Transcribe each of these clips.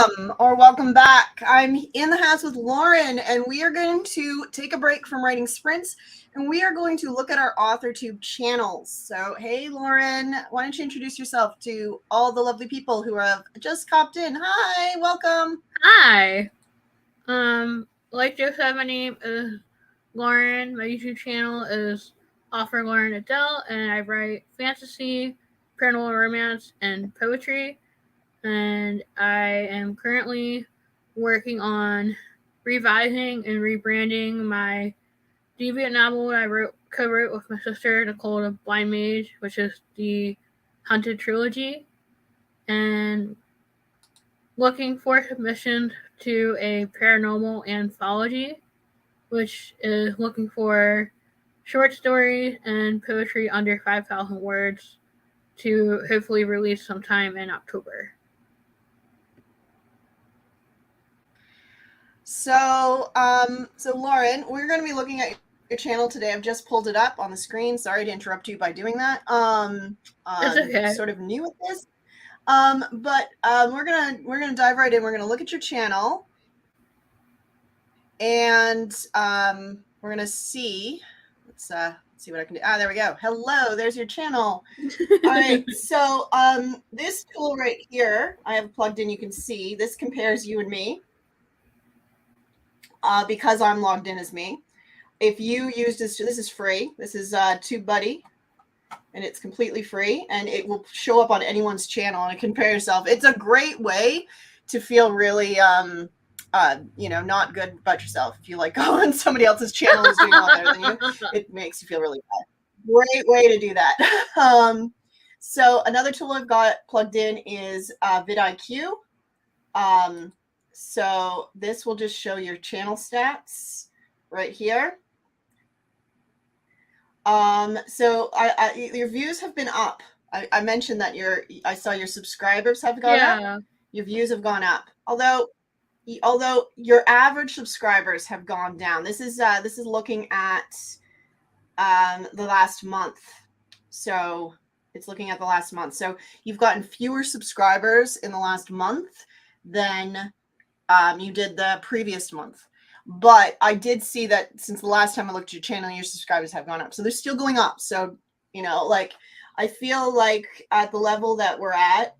Welcome or welcome back. I'm in the house with Lauren, and we are going to take a break from writing sprints, and we are going to look at our AuthorTube channels. So, hey, Lauren, why don't you introduce yourself to all the lovely people who have just copped in? Hi, welcome. Hi. Like Joe said, my name is Lauren. My YouTube channel is Author Lauren Adele, and I write fantasy, paranormal romance, and poetry. And I am currently working on revising and rebranding my deviant novel I co-wrote with my sister Nicole of Blind Mage, which is the Hunted Trilogy, and looking for submissions to a paranormal anthology, which is looking for short stories and poetry under 5,000 words to hopefully release sometime in October. So Lauren, we're going to be looking at your channel today. I've just pulled it up on the screen. Sorry to interrupt you by doing that. It's okay. Sort of new at this. But we're gonna dive right in. We're gonna look at your channel, and we're gonna see. Let's see what I can do. There we go. Hello, there's your channel. All right. So this tool right here, I have plugged in. You can see this compares you and me because I'm logged in as me. If you use this is free. This is TubeBuddy. And it's completely free, and it will show up on anyone's channel and compare yourself. It's a great way to feel really, not good about yourself. If you like go on somebody else's channel who's doing a lot better than you, it makes you feel really bad. Great way to do that. So another tool I've got plugged in is vidIQ. So this will just show your channel stats right here. So your views have been up. I mentioned that I saw your subscribers have gone up. Your views have gone up. Although your average subscribers have gone down. This is looking at the last month. So it's looking at the last month. So you've gotten fewer subscribers in the last month than you did the previous month. But I did see that since the last time I looked at your channel, your subscribers have gone up. So they're still going up. So, I feel like at the level that we're at,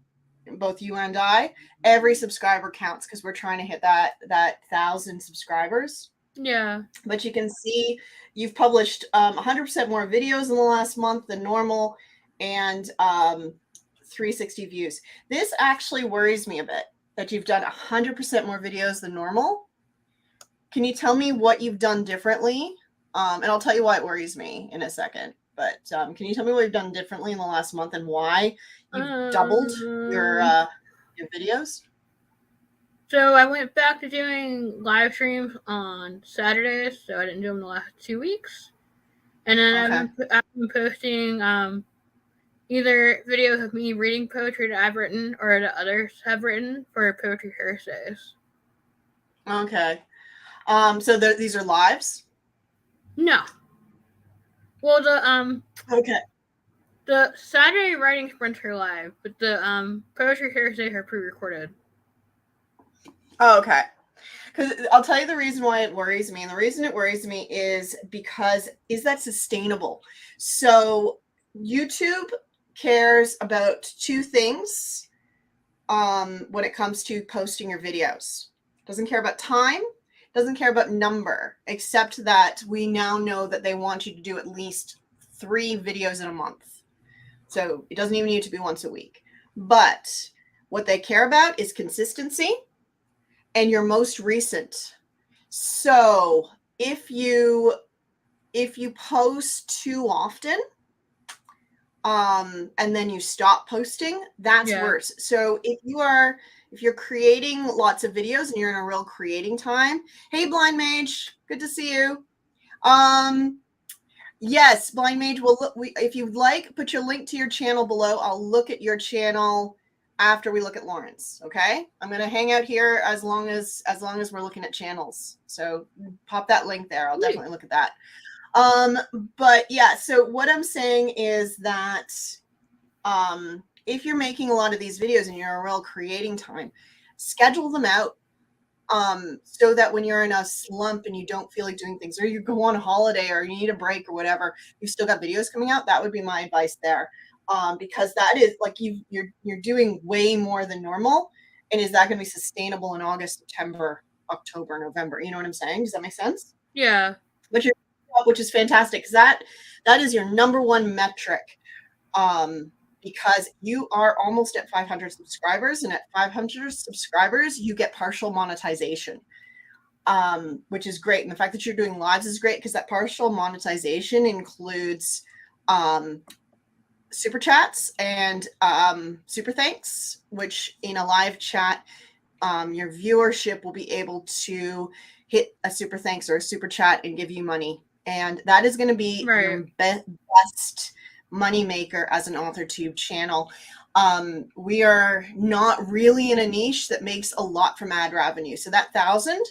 both you and I, every subscriber counts because we're trying to hit that 1,000 subscribers. Yeah. But you can see you've published 100% more videos in the last month than normal, and 360 views. This actually worries me a bit that you've done 100% more videos than normal. Can you tell me what you've done differently? And I'll tell you why it worries me in a second. But can you tell me what you've done differently in the last month and why you've doubled your videos? So I went back to doing live streams on Saturdays, so I didn't do them the last 2 weeks. And then I've been posting either videos of me reading poetry that I've written or that others have written for Poetry Thursdays. Okay. So these are lives? No. Well, okay. The Saturday writing sprints are live, but the Poetry Thursdays are pre-recorded. Oh, okay. Because I'll tell you the reason why it worries me. And the reason it worries me is because is that sustainable? So YouTube cares about two things when it comes to posting your videos. Doesn't care about time, doesn't care about number, except that we now know that they want you to do at least 3 videos in a month. So it doesn't even need to be once a week. But what they care about is consistency and your most recent. So if you post too often, and then you stop posting, that's worse. So if you're creating lots of videos and you're in a real creating time, hey Blind Mage, good to see you. Yes, Blind Mage will look. If you'd like, put your link to your channel below. I'll look at your channel after we look at Lauren's. Okay, I'm gonna hang out here as long as we're looking at channels. So pop that link there. I'll definitely look at that. But yeah, so what I'm saying is that if you're making a lot of these videos and you're in a real creating time, schedule them out, so that when you're in a slump and you don't feel like doing things, or you go on a holiday or you need a break or whatever, you've still got videos coming out. That would be my advice there. Because that is like you're doing way more than normal. And is that going to be sustainable in August, September, October, November? You know what I'm saying? Does that make sense? Yeah. Which is fantastic, because that is your number one metric. Because you are almost at 500 subscribers, and at 500 subscribers, you get partial monetization, which is great. And the fact that you're doing lives is great, because that partial monetization includes super chats and super thanks, which in a live chat, your viewership will be able to hit a super thanks or a super chat and give you money. And that is going to be your best money maker as an AuthorTube channel. We are not really in a niche that makes a lot from ad revenue. So that 1,000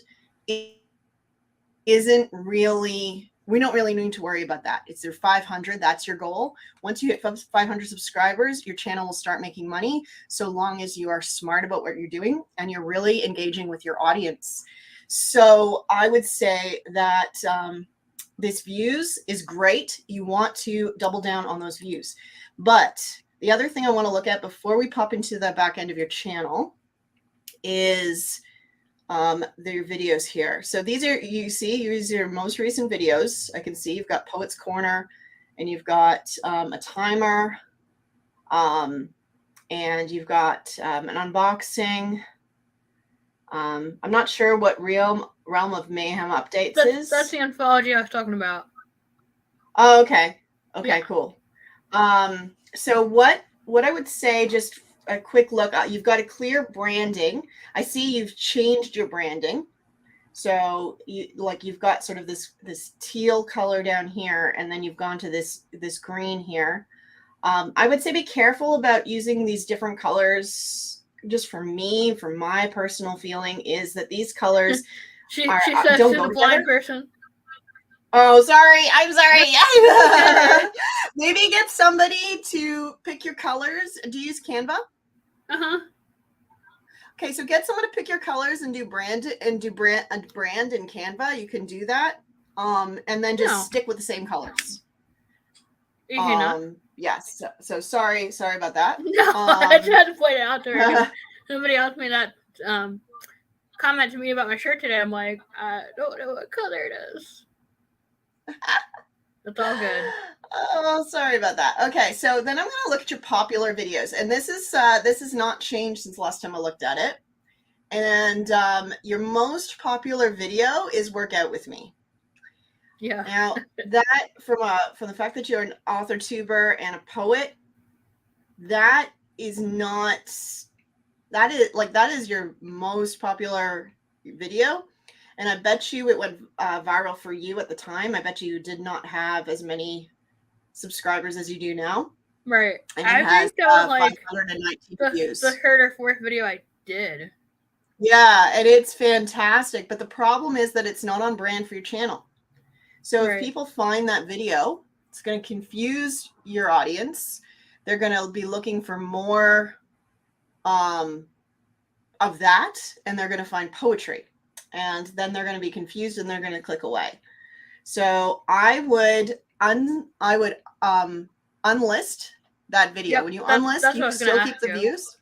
isn't really, we don't really need to worry about that. It's your 500. That's your goal. Once you hit 500 subscribers, your channel will start making money, so long as you are smart about what you're doing and you're really engaging with your audience. So I would say that this views is great. You want to double down on those views. But the other thing I want to look at before we pop into the back end of your channel is their videos here. So these are, these are your most recent videos. I can see you've got Poets Corner, and you've got a timer, and you've got an unboxing. I'm not sure what Realm of Mayhem updates is. That's the anthology I was talking about. Oh, okay. Okay, yeah. Cool. So what I would say, just a quick look, you've got a clear branding. I see you've changed your branding. So you've got sort of this teal color down here, and then you've gone to this green here. I would say be careful about using these different colors. Just for me, for my personal feeling, is that these colors she says don't go blind person. Oh, sorry. I'm sorry. Maybe get somebody to pick your colors. Do you use Canva? Okay, so get someone to pick your colors and do brand in Canva. You can do that. And then just stick with the same colors. Yes. So sorry about that. No, I just had to point it out there. Somebody else made that comment to me about my shirt today. I'm like, I don't know what color it is. It's all good. Oh, sorry about that. Okay, so then I'm going to look at your popular videos, and this is not changed since last time I looked at it. And your most popular video is Workout With Me. Yeah. Now that from the fact that you're an AuthorTuber and a poet, that is your most popular video. And I bet you it went viral for you at the time. I bet you did not have as many subscribers as you do now. Right. And I think that was like 519 views. The third or fourth video I did. Yeah, and it's fantastic. But the problem is that it's not on brand for your channel. So if people find that video, it's going to confuse your audience. They're going to be looking for more of that, and they're going to find poetry. And then they're going to be confused, and they're going to click away. So I would unlist that video. When you unlist, you still keep the views.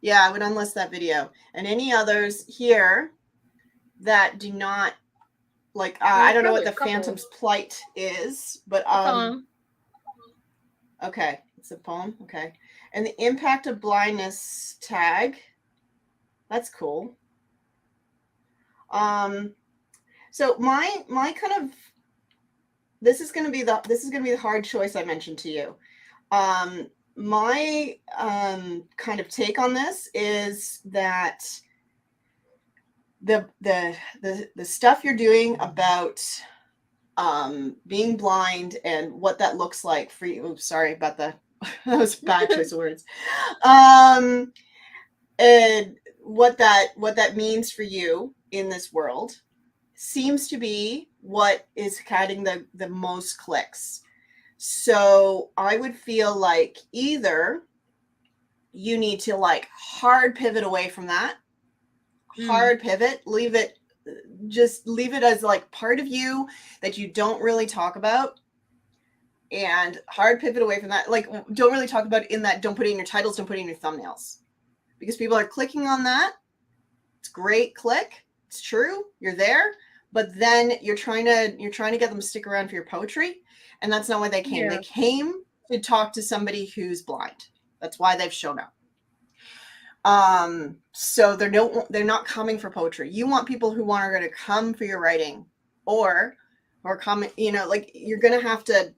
Yeah, I would unlist that video. And any others here that do not, like, I don't know what the Phantom's Plight is, but okay, it's a poem. Okay. And the Impact of Blindness tag. That's cool. So my kind of, this is going to be the hard choice I mentioned to you. My kind of take on this is that the stuff you're doing about being blind and what that looks like for you. Oops, sorry about that. That was a bad choice of words. And what that means for you in this world seems to be what is getting the most clicks. So I would feel like either you need to like hard pivot away from that hard pivot. Just leave it as like part of you that you don't really talk about, and hard pivot away from that. Like, don't really talk about it in that. Don't put it in your titles. Don't put it in your thumbnails, because people are clicking on that. It's great. Click. It's true. You're there. But then you're trying to get them to stick around for your poetry, and that's not why they came. They came to talk to somebody who's blind. That's why they've shown up. So they're not coming for poetry. You want people who are going to come for your writing, or come. Like you're gonna have to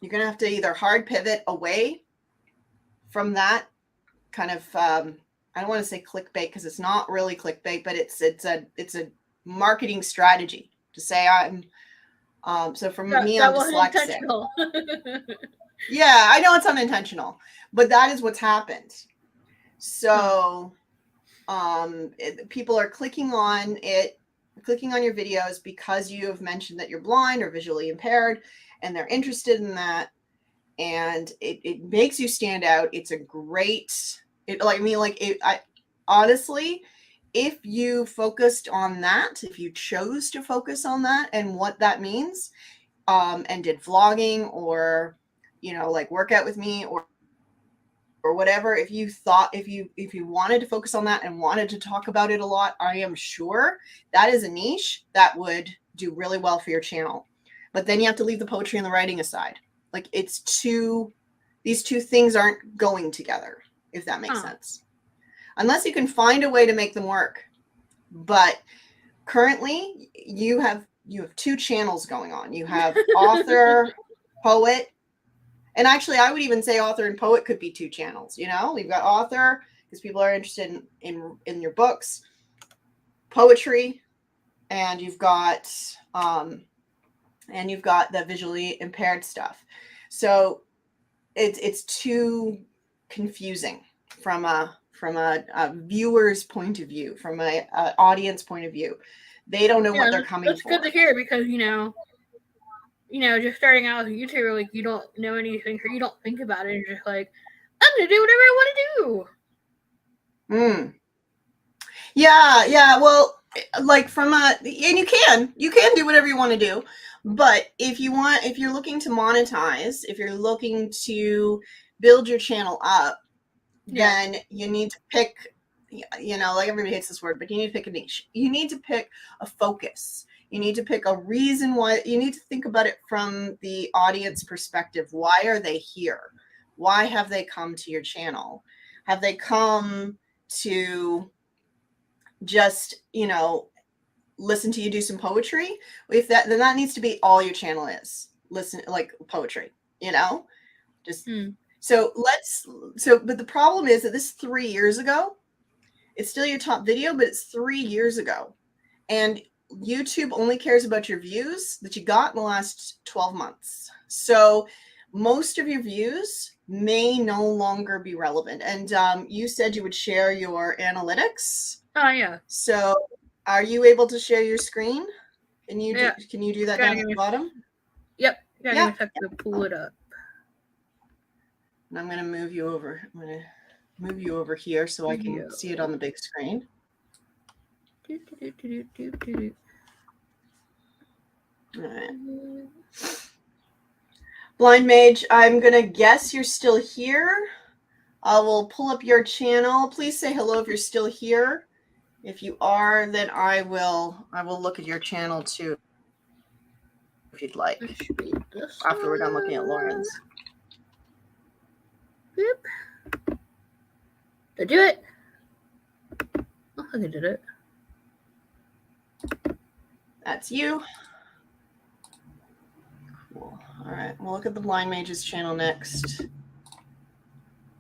either hard pivot away from that kind of. I don't want to say clickbait, because it's not really clickbait, but it's a marketing strategy to say I'm. So for me, I'm dyslexic. Yeah, I know it's unintentional, but that is what's happened. So, people are clicking on your videos because you have mentioned that you're blind or visually impaired, and they're interested in that, and it makes you stand out. It's a great. Honestly, if you focused on that, if you chose to focus on that and what that means, and did vlogging, or, like workout with me, or whatever, if you wanted to focus on that and wanted to talk about it a lot, I am sure that is a niche that would do really well for your channel. But then you have to leave the poetry and the writing aside. Like, these two things aren't going together, if that makes sense. Unless you can find a way to make them work. But currently you have two channels going on. You have author, poet, and actually I would even say author and poet could be two channels. You've got author because people are interested in your books, poetry, and you've got the visually impaired stuff. So it's too confusing from a viewer's point of view, from a audience point of view. They don't know what they're coming for. That's good to hear, because just starting out as a YouTuber, like, you don't know anything, or you don't think about it. You're just like, I'm gonna do whatever I want to do. Yeah. Well, like and you can do whatever you want to do, but if you're looking to monetize, if you're looking to build your channel up, then you need to pick, like, everybody hates this word, but you need to pick a niche. You need to pick a focus. You need to pick a reason why. You need to think about it from the audience perspective. Why are they here? Why have they come to your channel? Have they come to just, listen to you do some poetry? Then that needs to be all your channel is. Listen, like, poetry, just. But the problem is that this is 3 years ago. It's still your top video, but it's 3 years ago. And YouTube only cares about your views that you got in the last 12 months. So most of your views may no longer be relevant. And you said you would share your analytics. Oh, yeah. So are you able to share your screen? Can you do that down at the bottom? Yep. I have to pull it up. And I'm going to move you over. I'm going to move you over here so I can see it on the big screen. All right. Blind Mage, I'm going to guess you're still here. I will pull up your channel. Please say hello if you're still here. If you are, then I will look at your channel too, if you'd like, after we're done looking at Lauren's. Yep. Did I do it? Oh, I did it. That's you. Cool. All right. We'll look at the Blind Mage's channel next.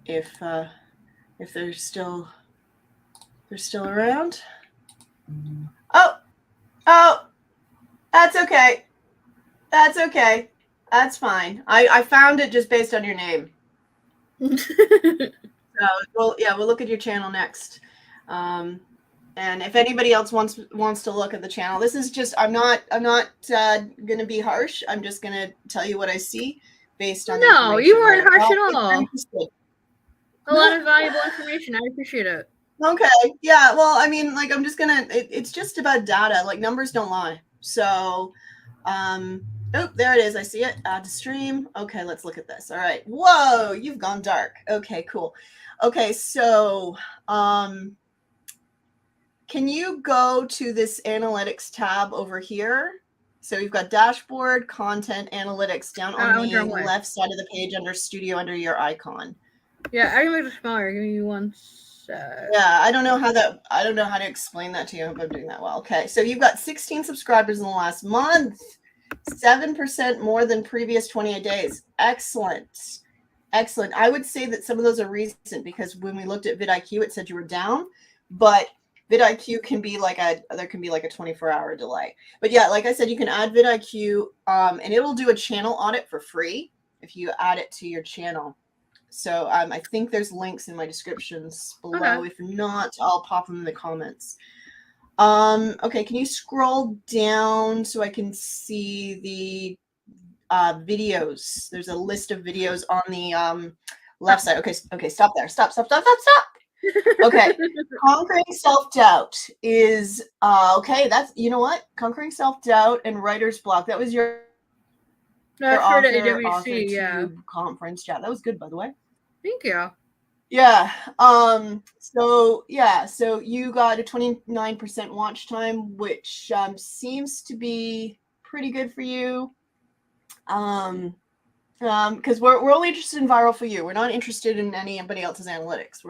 If they're still around. Oh, that's okay. That's okay. That's fine. I found it just based on your name. So we'll look at your channel next. And if anybody else wants to look at the channel, this is just, I'm not going to be harsh. I'm just going to tell you what I see based on. No, you weren't harsh at all. A lot of valuable information. I appreciate it. Okay. Yeah. Well, I mean, like, I'm just gonna. It's just about data. Like, numbers don't lie. So, oh, there it is. I see it. Add to stream. Okay, let's look at this. All right. Whoa, you've gone dark. Okay, cool. Okay, so, can you go to this analytics tab over here? So you've got dashboard, content, analytics down on the left side of the page under studio under your icon. Yeah, I can make it smaller. Give me one sec. Yeah, I don't know how to explain that to you if I'm doing that well. Okay, so you've got 16 subscribers in the last month, 7% more than previous 28 days. Excellent. Excellent. I would say that some of those are recent because when we looked at vidIQ, it said you were down, but vidIQ can be like there can be like a 24-hour delay. But yeah, like I said, you can add vidIQ, and it'll do a channel audit for free if you add it to your channel. So I think there's links in my descriptions below. Okay. If not, I'll pop them in the comments. Okay, can you scroll down so I can see the videos? There's a list of videos on the left side. Okay, stop there. Stop. Okay, conquering self-doubt is okay. That's, you know what? Conquering self-doubt and writer's block. That was your author conference chat. That was good, by the way. Thank you. Yeah. So you got a 29% watch time, which seems to be pretty good for you. Because we're only interested in viral for you. We're not interested in anybody else's analytics.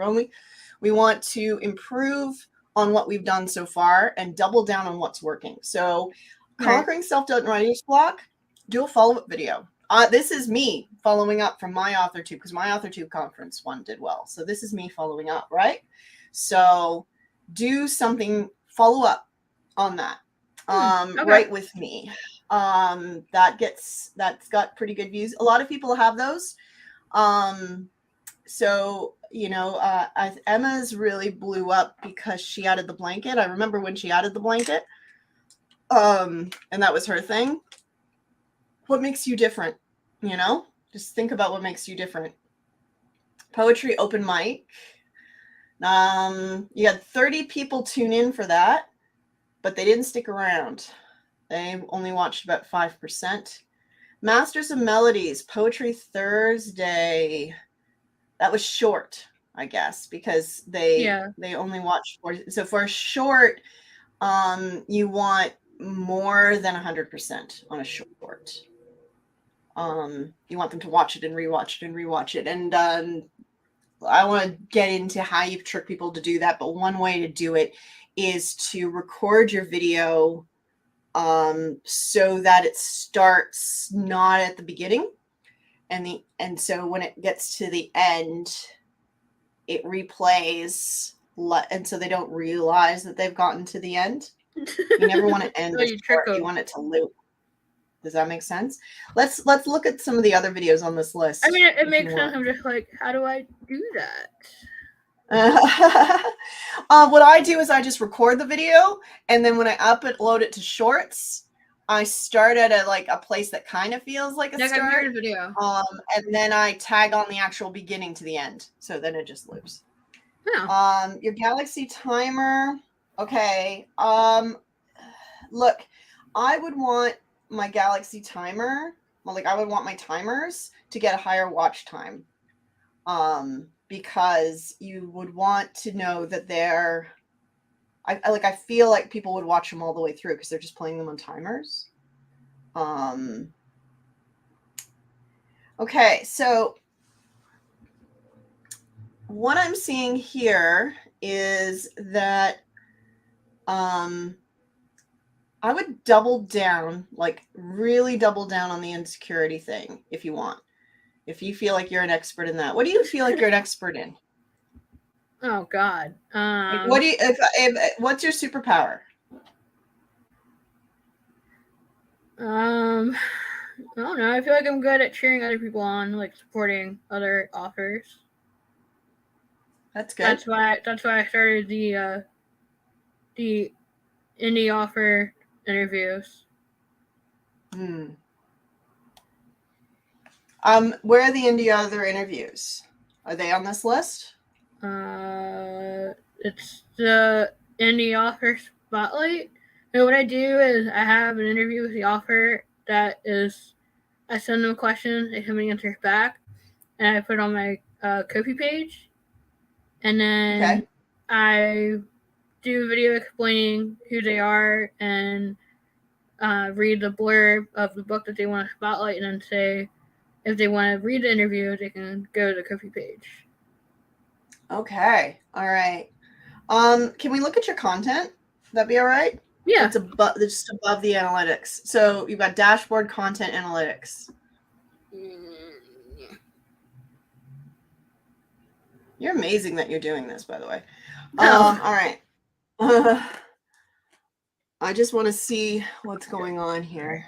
We want to improve on what we've done so far and double down on what's working. So, conquering self-doubt and writer's block, do a follow-up video. This is me following up from my AuthorTube because my AuthorTube conference one did well. So this is me following up, right? So do something, follow up on that. Right with me. That's got pretty good views. A lot of people have those. So, you know, Emma's really blew up because she added the blanket. I remember when she added the blanket. And that was her thing. What makes you different? You know, just think about what makes you different. Poetry open mic. You had 30 people tune in for that, but they didn't stick around. They only watched about 5%. Masters of Melodies, Poetry Thursday. That was short, I guess, because they only watched 40. So for a short, you want more than 100% on a short. You want them to watch it and rewatch it and rewatch it. And I want to get into how you trick people to do that. But one way to do it is to record your video so that it starts not at the beginning. And so when it gets to the end, it replays. And so they don't realize that they've gotten to the end. You never want to end a short. You want it to loop. Does that make sense? Let's look at some of the other videos on this list. I mean, it makes sense. I'm just like, how do I do that? What I do is I just record the video, and then when I upload it to Shorts, I start at a place that kind of feels like a start. Video. And then I tag on the actual beginning to the end, so then it just loops. Yeah. Your Galaxy timer. Okay. Look, I would want my Galaxy timer, I would want my timers to get a higher watch time, because you would want to know that I feel like people would watch them all the way through because they're just playing them on timers. Okay, so what I'm seeing here is that I would double down, really double down on the insecurity thing if you want. If you feel like you're an expert in that. What do you feel like you're an expert in? Oh God. What do you what's your superpower? I don't know. I feel like I'm good at cheering other people on, like supporting other authors. That's good. That's why I started the indie author interviews. Where are the indie author interviews? Are they on this list? They're it's the indie author spotlight. And what I do is I have an interview with the author that is, I send them questions, they send me answers back, and I put it on my Ko-fi page. And then I do a video explaining who they are and read the blurb of the book that they want to spotlight, and then say if they want to read the interview, they can go to the Ko-fi page. Okay. All right. Can we look at your content? That'd be all right? Yeah. It's just above the analytics. So you've got dashboard content analytics. You're amazing that you're doing this, by the way. All right. I just want to see what's going on here.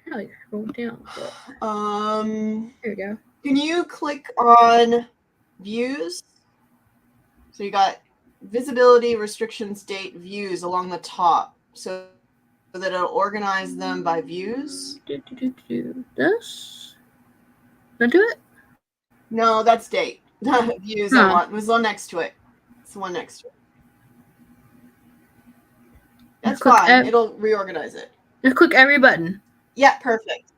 How you scroll down? Here we go. Can you click on views? So you got visibility, restrictions, date, views along the top, so that it'll organize them by views. This? Did I do it? No, that's date. Views. I want. It was the one next to it. It's the one next to it. That's fine. It'll reorganize it. Just click every button. Yeah, perfect.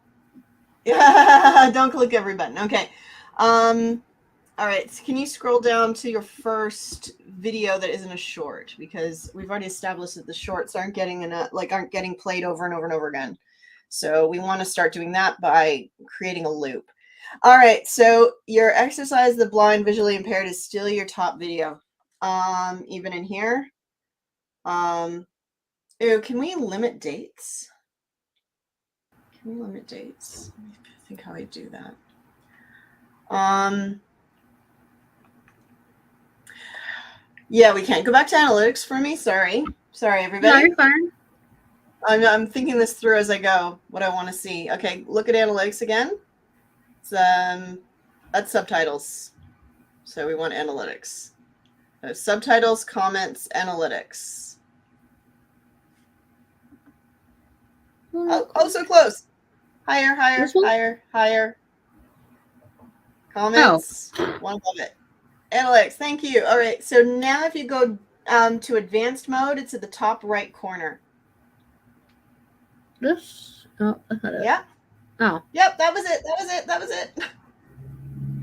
Yeah, don't click every button. Okay. All right. So can you scroll down to your first video that isn't a short, because we've already established that the shorts aren't getting played over and over and over again. So we want to start doing that by creating a loop. All right. So your exercise the blind visually impaired is still your top video. Even in here. Can we limit dates? Can we limit dates? Let me think how I do that. Yeah, we can. Go back to analytics for me. Sorry, everybody. No, you're fine. I'm thinking this through as I go, what I want to see. Okay, look at analytics again. It's, that's subtitles. So we want analytics. Subtitles, comments, analytics. Oh, so close. Higher. Comments. One above it. Analytics. Thank you. All right. So now if you go to advanced mode, it's at the top right corner. This? Oh, that's not it. Yeah. Oh. Yep. That was it.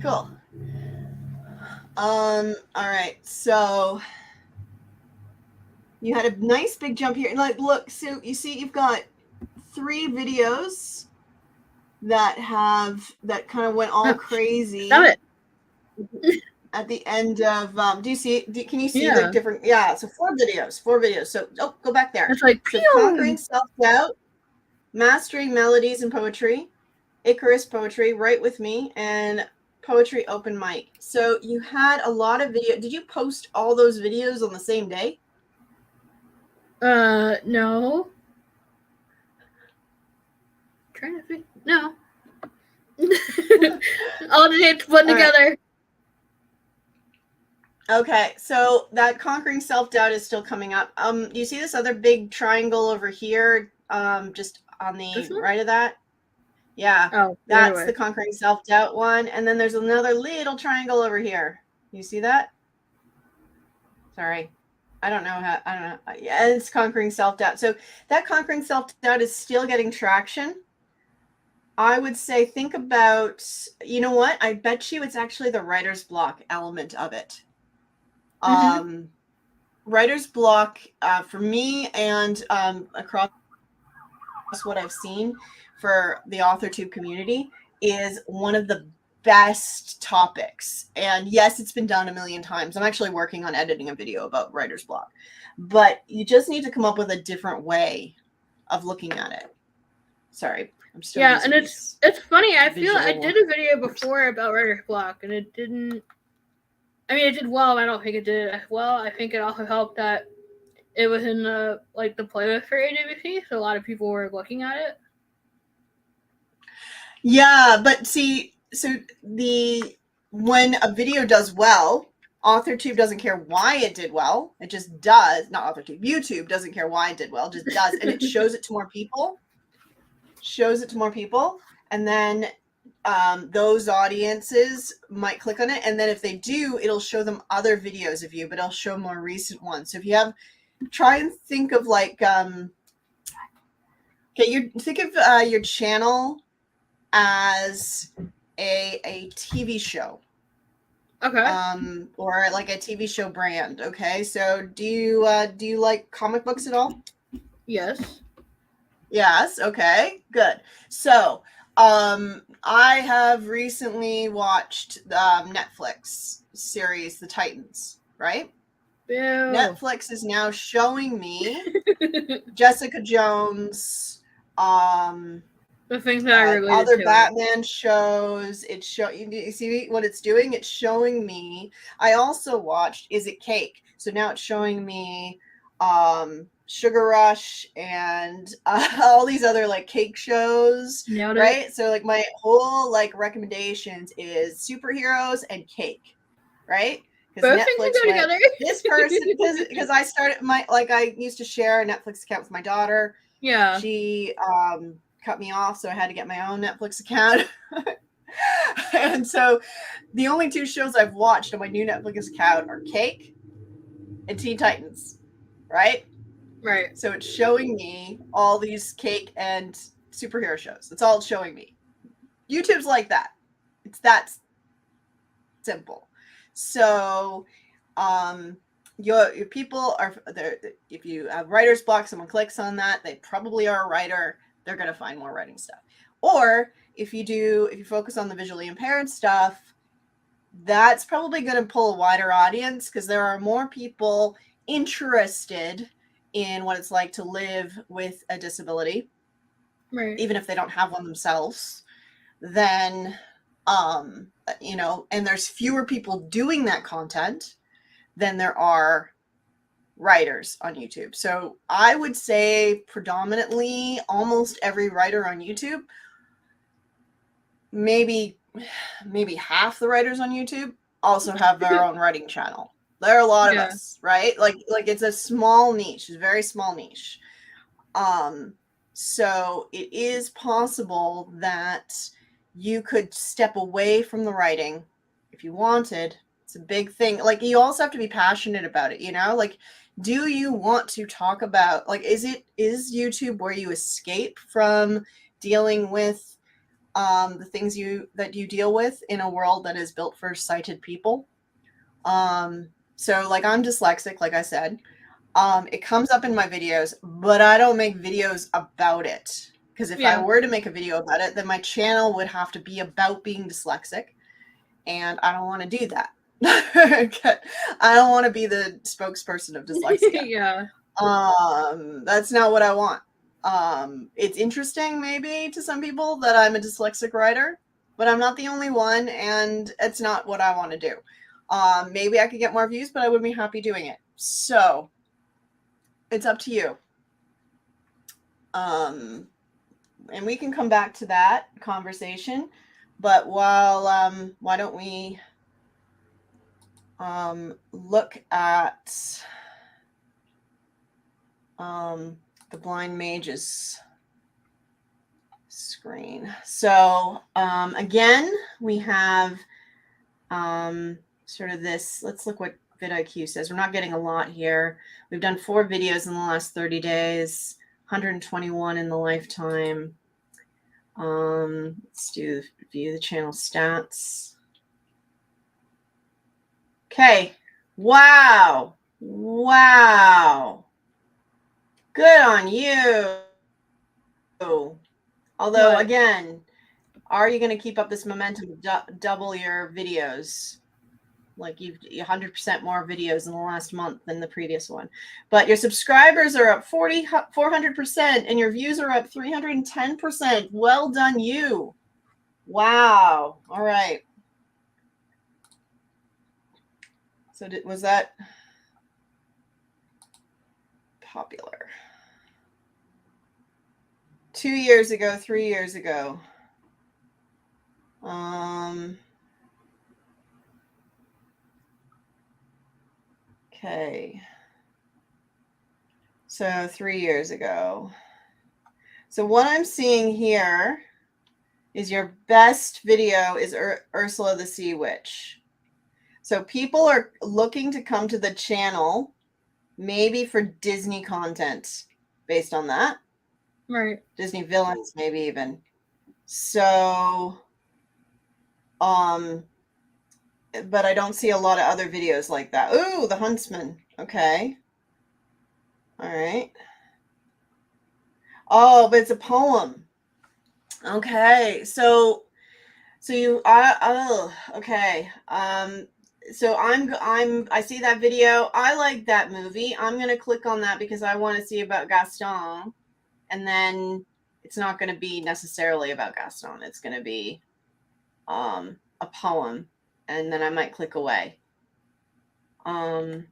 Cool. All right. So you had a nice big jump here. Like, look, so you see you've got 3 videos that kind of went all crazy. Stop it. At the end of can you see the different? Yeah, so 4 videos. So go back there. It's like so conquering self-doubt, mastering melodies and poetry, Icarus poetry, Write With Me, and poetry open mic. So you had a lot of video. Did you post all those videos on the same day? No. Trying to think. No. All the dates put together. Right. Okay, so that conquering self-doubt is still coming up. You see this other big triangle over here, just on the right of that? Yeah. Oh, that's the conquering self-doubt one. And then there's another little triangle over here. You see that? Sorry. I don't know. Yeah, it's conquering self-doubt. So that conquering self-doubt is still getting traction. I would say think about, you know what? I bet you it's actually the writer's block element of it. Writer's block for me and across what I've seen for the AuthorTube community is one of the best topics. And yes, it's been done a million times. I'm actually working on editing a video about writer's block, but you just need to come up with a different way of looking at it. Sorry. I'm still and it's funny. I feel I did a video before about writer's block and it didn't. I mean, it did well. I don't think it did as well. I think it also helped that it was in the playlist for AWC, so a lot of people were looking at it. Yeah, but see, so when a video does well, AuthorTube doesn't care why it did well. It just does. Not AuthorTube. YouTube doesn't care why it did well. It just does, and it shows it to more people. And then those audiences might click on it, and then if they do, it'll show them other videos of you, but it'll show more recent ones. So if you have, try and think of like think of your channel as a TV show. Okay. Or like a TV show brand. Okay, so do you like comic books at all? Yes. Yes. Okay. Good. So, I have recently watched the Netflix series, The Titans. Right. Boo. Netflix is now showing me Jessica Jones. The things that are related other to Batman shows. It's you see what it's doing? It's showing me. I also watched Is It Cake? So now it's showing me Sugar Rush and all these other like cake shows. Nailed right? It. So like my whole like recommendations is superheroes and cake, right? Both things can go together. This person, because I started I used to share a Netflix account with my daughter. Yeah. She cut me off, so I had to get my own Netflix account. And so the only two shows I've watched on my new Netflix account are Cake and Teen Titans, right? Right. So it's showing me all these cake and superhero shows. That's all it's showing me. YouTube's like that. It's that simple. So your people are there. If you have writer's block, someone clicks on that, they probably are a writer. They're going to find more writing stuff. Or if you focus on the visually impaired stuff, that's probably going to pull a wider audience because there are more people interested in what it's like to live with a disability, right? Even if they don't have one themselves. Then, and there's fewer people doing that content than there are writers on YouTube. So I would say predominantly almost every writer on YouTube, maybe half the writers on YouTube also have their own writing channel. There are a lot of us, right? Like it's a small niche, it's a very small niche. So it is possible that you could step away from the writing if you wanted. It's a big thing. Like you also have to be passionate about it, Like, do you want to talk about, like, is YouTube where you escape from dealing with the things that you deal with in a world that is built for sighted people? So like I'm dyslexic, like I said. It comes up in my videos, but I don't make videos about it. Because if I were to make a video about it, then my channel would have to be about being dyslexic. And I don't want to do that. I don't want to be the spokesperson of dyslexia. Yeah. That's not what I want. It's interesting maybe to some people that I'm a dyslexic writer, but I'm not the only one, and it's not what I want to do. Maybe I could get more views, but I would be happy doing it. So it's up to you. And we can come back to that conversation. But why don't we look at the Blind Mage's screen. So again, we have sort of this. Let's look what vidIQ says. We're not getting a lot here. We've done 4 videos in the last 30 days, 121 in the lifetime. Let's view the channel stats. Okay. Wow. Good on you. Although, again, are you going to keep up this momentum, double your videos? Like you've 100% more videos in the last month than the previous one. But your subscribers are up 400% and your views are up 310%. Well done, you. Wow. All right. So was that popular? 2 years ago, 3 years ago. Okay. So 3 years ago. So what I'm seeing here is your best video is Ursula the Sea Witch. So people are looking to come to the channel maybe for Disney content based on that. Right. Disney villains, maybe even. So, but I don't see a lot of other videos like that. Ooh, The Huntsman. Okay. All right. Oh, but it's a poem. Okay. So you okay. So I see that video. I like that movie. I'm going to click on that because I want to see about Gaston. And then it's not going to be necessarily about Gaston. It's going to be a poem, and then I might click away. I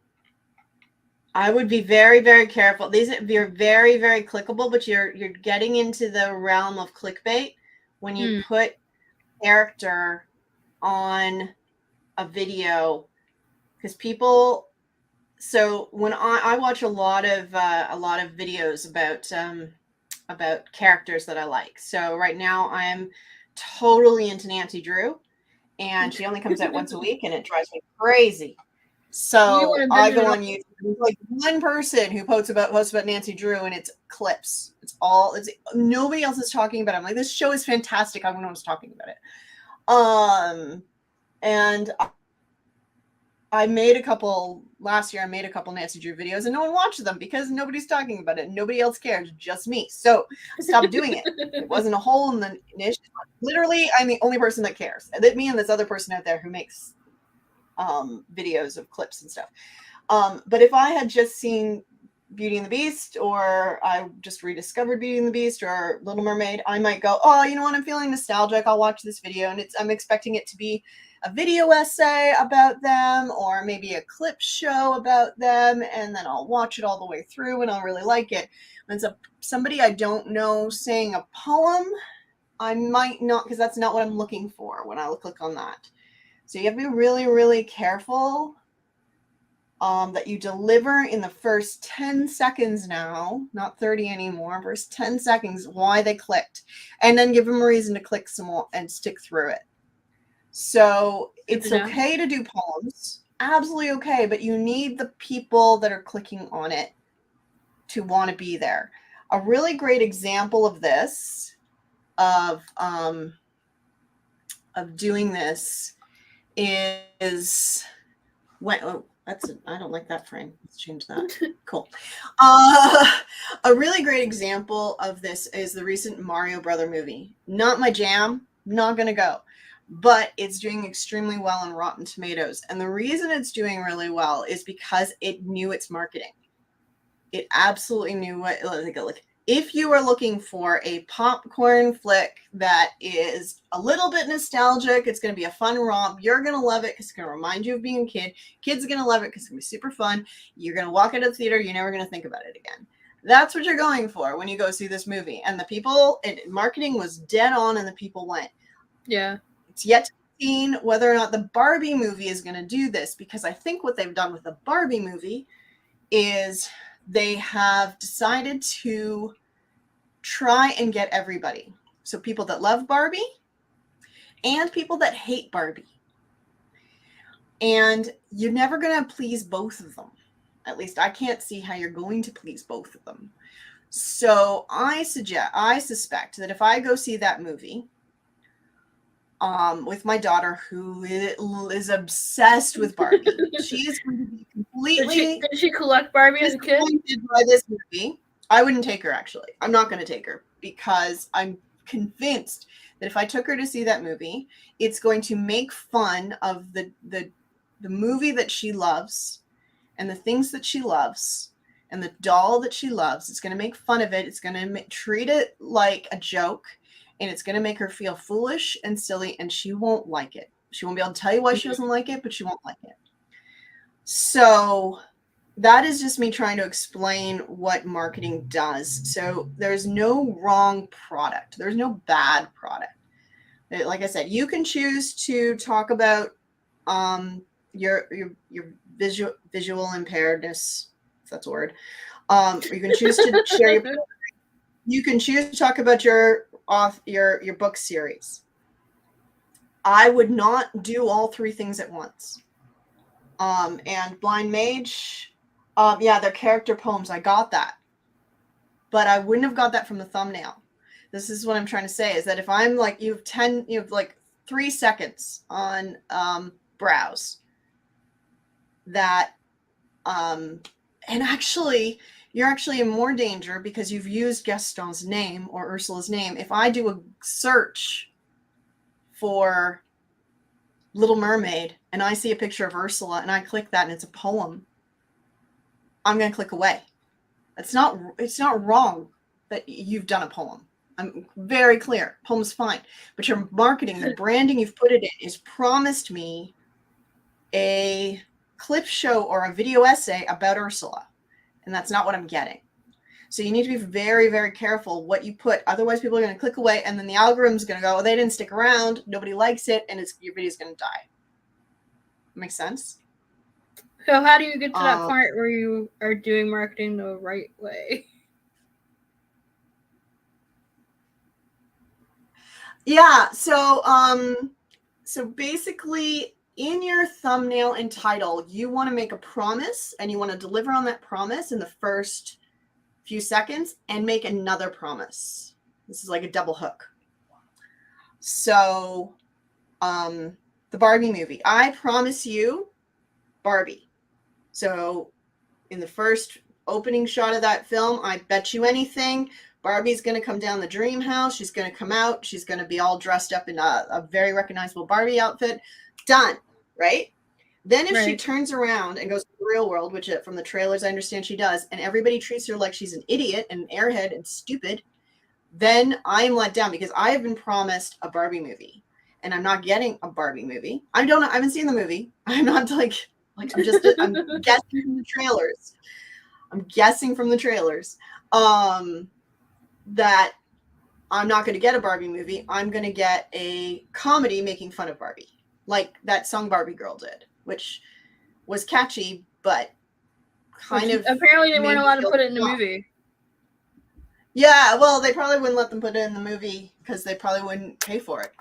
would be very, very careful. These are very, very clickable, but you're getting into the realm of clickbait when you put character on a video, because people. So when I watch a lot of videos about characters that I like. So right now I am totally into Nancy Drew, and she only comes out once a week, and it drives me crazy. So I go on YouTube. There's like one person who posts about Nancy Drew, and it's clips. It's nobody else is talking about it. I'm like, this show is fantastic. I don't know who's talking about it. And I made a couple last year. I made a couple Nancy Drew videos, and no one watched them because nobody's talking about it. Nobody else cares, just me. So I stopped doing it. It wasn't a hole in the niche. Literally, I'm the only person that cares. Me and this other person out there who makes videos of clips and stuff. But if I had just seen Beauty and the Beast, or I just rediscovered Beauty and the Beast or Little Mermaid, I might go, oh, you know what? I'm feeling nostalgic. I'll watch this video, and I'm expecting it to be a video essay about them, or maybe a clip show about them, and then I'll watch it all the way through, and I'll really like it. When it's somebody I don't know saying a poem, I might not, because that's not what I'm looking for when I click on that. So you have to be really, really careful that you deliver in the first 10 seconds now, not 30 anymore, first 10 seconds, why they clicked, and then give them a reason to click some more and stick through it. So it's okay to do poems, absolutely okay, but you need the people that are clicking on it to want to be there. A really great example of this, of doing this, is when I don't like that frame. Let's change that. Cool. A really great example of this is the recent Mario Brother movie. Not my jam. Not gonna go. But it's doing extremely well on Rotten Tomatoes. And the reason it's doing really well is because it knew its marketing. It absolutely knew what, like, if you are looking for a popcorn flick that is a little bit nostalgic, it's going to be a fun romp. You're going to love it because it's going to remind you of being a kid. Kids are going to love it because it's going to be super fun. You're going to walk out of the theater. You're never going to think about it again. That's what you're going for when you go see this movie. And the people, marketing was dead on, and the people went. Yeah. It's yet to be seen whether or not the Barbie movie is going to do this, because I think what they've done with the Barbie movie is they have decided to try and get everybody. So people that love Barbie and people that hate Barbie. And you're never going to please both of them. At least I can't see how you're going to please both of them. So I suspect that if I go see that movie with my daughter, who is obsessed with Barbie, she is going to be completely... Did she collect Barbie as a kid? By this movie. I wouldn't take her, actually. I'm not going to take her, because I'm convinced that if I took her to see that movie, it's going to make fun of the movie that she loves, and the things that she loves, and the doll that she loves. It's going to make fun of it. It's going to treat it like a joke, and it's going to make her feel foolish and silly, and she won't like it. She won't be able to tell you why she doesn't like it, but she won't like it. So that is just me trying to explain what marketing does. So there's no wrong product. There's no bad product. Like I said, you can choose to talk about your visual impairedness, if that's a word. Or you can choose to share your... You can choose to talk about your your book series. I would not do all three things at once. And Blind Mage, yeah, they're character poems. I got that. But I wouldn't have got that from the thumbnail. This is what I'm trying to say, is that if I'm like, you have like 3 seconds on browse that, and actually, you're actually in more danger because you've used Gaston's name or Ursula's name. If I do a search for Little Mermaid and I see a picture of Ursula and I click that and it's a poem, I'm going to click away. It's not wrong that you've done a poem. I'm very clear. Poem's fine. But your marketing, the branding you've put it in is promised me a clip show or a video essay about Ursula. And that's not what I'm getting. So you need to be very, very careful what you put. Otherwise, people are going to click away, and then the algorithm's going to go, oh, they didn't stick around, nobody likes it, and your video's going to die. Makes sense? So how do you get to that point where you are doing marketing the right way? Yeah, so basically in your thumbnail and title, you want to make a promise and you want to deliver on that promise in the first few seconds and make another promise. This is like a double hook. So the Barbie movie, I promise you Barbie. So in the first opening shot of that film, I bet you anything, Barbie's going to come down the dream house. She's going to come out. She's going to be all dressed up in a very recognizable Barbie outfit. Done. Right? Then if she turns around and goes to the real world, which from the trailers I understand she does, and everybody treats her like she's an idiot and an airhead and stupid, then I am let down because I have been promised a Barbie movie and I'm not getting a Barbie movie. I haven't seen the movie. I'm not I'm guessing from the trailers. That I'm not going to get a Barbie movie. I'm going to get a comedy making fun of Barbie, like that song Barbie Girl did, which was catchy, but apparently they weren't allowed to put it in the movie. Yeah, well, they probably wouldn't let them put it in the movie because they probably wouldn't pay for it.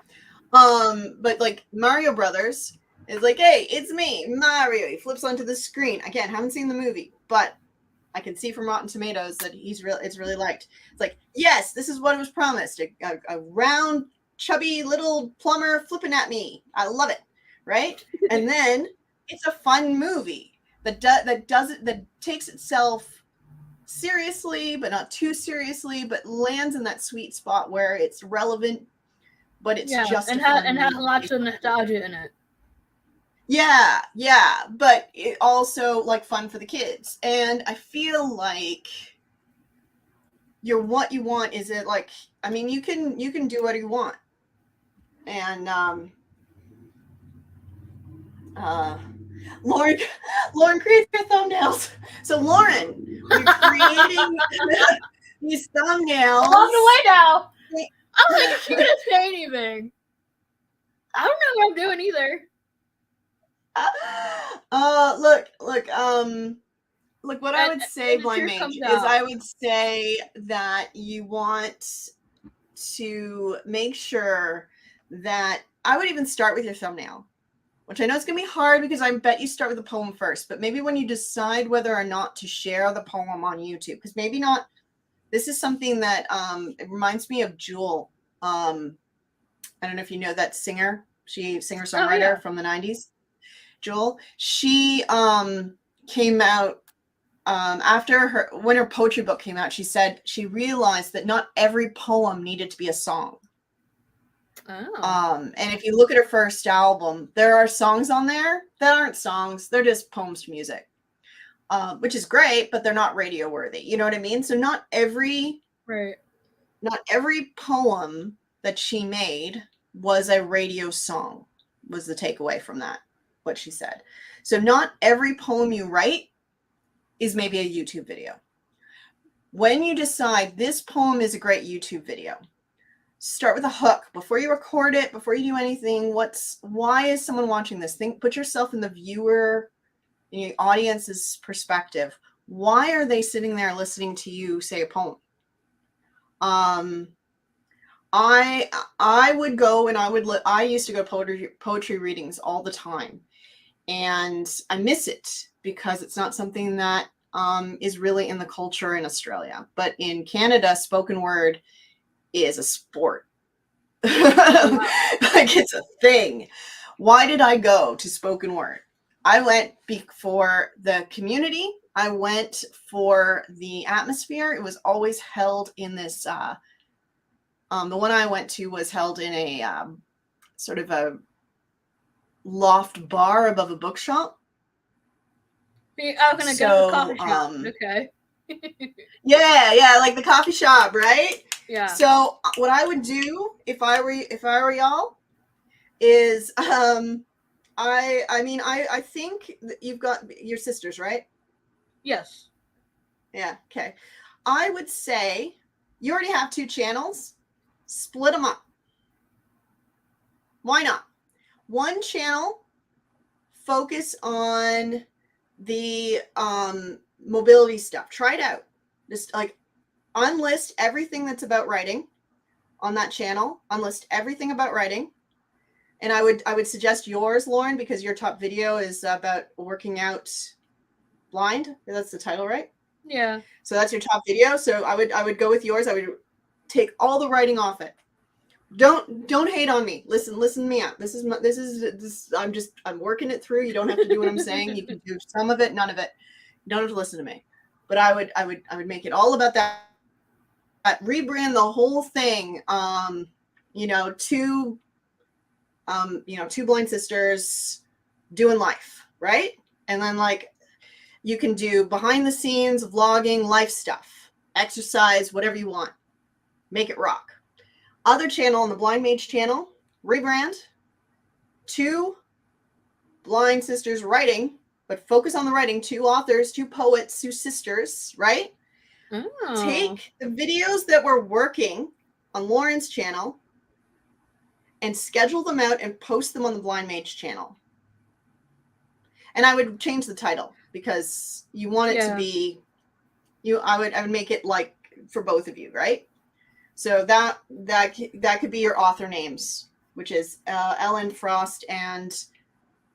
But like Mario Brothers is like, hey, it's me, Mario. He flips onto the screen. Again, haven't seen the movie, but I can see from Rotten Tomatoes that it's really liked. It's like, yes, this is what was promised. A round, chubby little plumber flipping at me. I love it. Right? And then it's a fun movie that takes itself seriously, but not too seriously, but lands in that sweet spot where it's relevant, but it's just and has lots of nostalgia in it. Yeah, but it also like fun for the kids. And I feel like what you want is it like, I mean, you can do what you want. And Lauren creates your thumbnails. So Lauren, you're creating these thumbnails. I'm on the way now. I don't think she's gonna say anything. I don't know what I'm doing either. Look, what I would say, Blind Mage, is I would say that you want to make sure that I would even start with your thumbnail, which I know it's going to be hard because I bet you start with the poem first, but maybe when you decide whether or not to share the poem on YouTube, because maybe not, this is something that it reminds me of Jewel. I don't know if you know that singer, singer-songwriter from the 90s. Jewel, she came out after when her poetry book came out. She said she realized that not every poem needed to be a song. And if you look at her first album, there are songs on there that aren't songs; they're just poems to music, which is great, but they're not radio worthy. You know what I mean? So not every poem that she made was a radio song. Was the takeaway from that? What she said. So not every poem you write is maybe a YouTube video. When you decide this poem is a great YouTube video, start with a hook before you record it, before you do anything. Why is someone watching this? Put yourself in the viewer, in the audience's perspective. Why are they sitting there listening to you say a poem? I would go and I used to go poetry readings all the time, and I miss it because it's not something that is really in the culture in Australia. But in Canada, spoken word is a sport. Like, it's a thing. Why did I go to spoken word? I went for the community. I went for the atmosphere. It was always held in this. The one I went to was held in a sort of a loft bar above a bookshop. I'm gonna go to the coffee shop. Okay. yeah, like the coffee shop, right? Yeah. So what I would do if I were y'all is I think that you've got your sisters, right? Yes. Yeah. Okay. I would say you already have 2 channels. Split them up. Why not? One channel, focus on the mobility stuff. Try it out. Just like unlist everything that's about writing on that channel. Unlist everything about writing. And I would suggest yours, Lauren, because your top video is about working out blind. That's the title, right? Yeah. So that's your top video. So I would go with yours. I would take all the writing off it. Don't hate on me. Listen to me out. This is I'm working it through. You don't have to do what I'm saying. You can do some of it, none of it. You don't have to listen to me. But I would make it all about that. Rebrand the whole thing. Two blind sisters doing life, right? And then like you can do behind the scenes, vlogging, life stuff, exercise, whatever you want. Make it rock. Other channel on the Blind Mage channel, rebrand. 2 blind sisters writing, but focus on the writing. 2 authors, 2 poets, 2 sisters, right? Oh. Take the videos that were working on Lauren's channel and schedule them out and post them on the Blind Mage channel. And I would change the title because you want it to be I would make it like for both of you, right? So that could be your author names, which is Ellen Frost and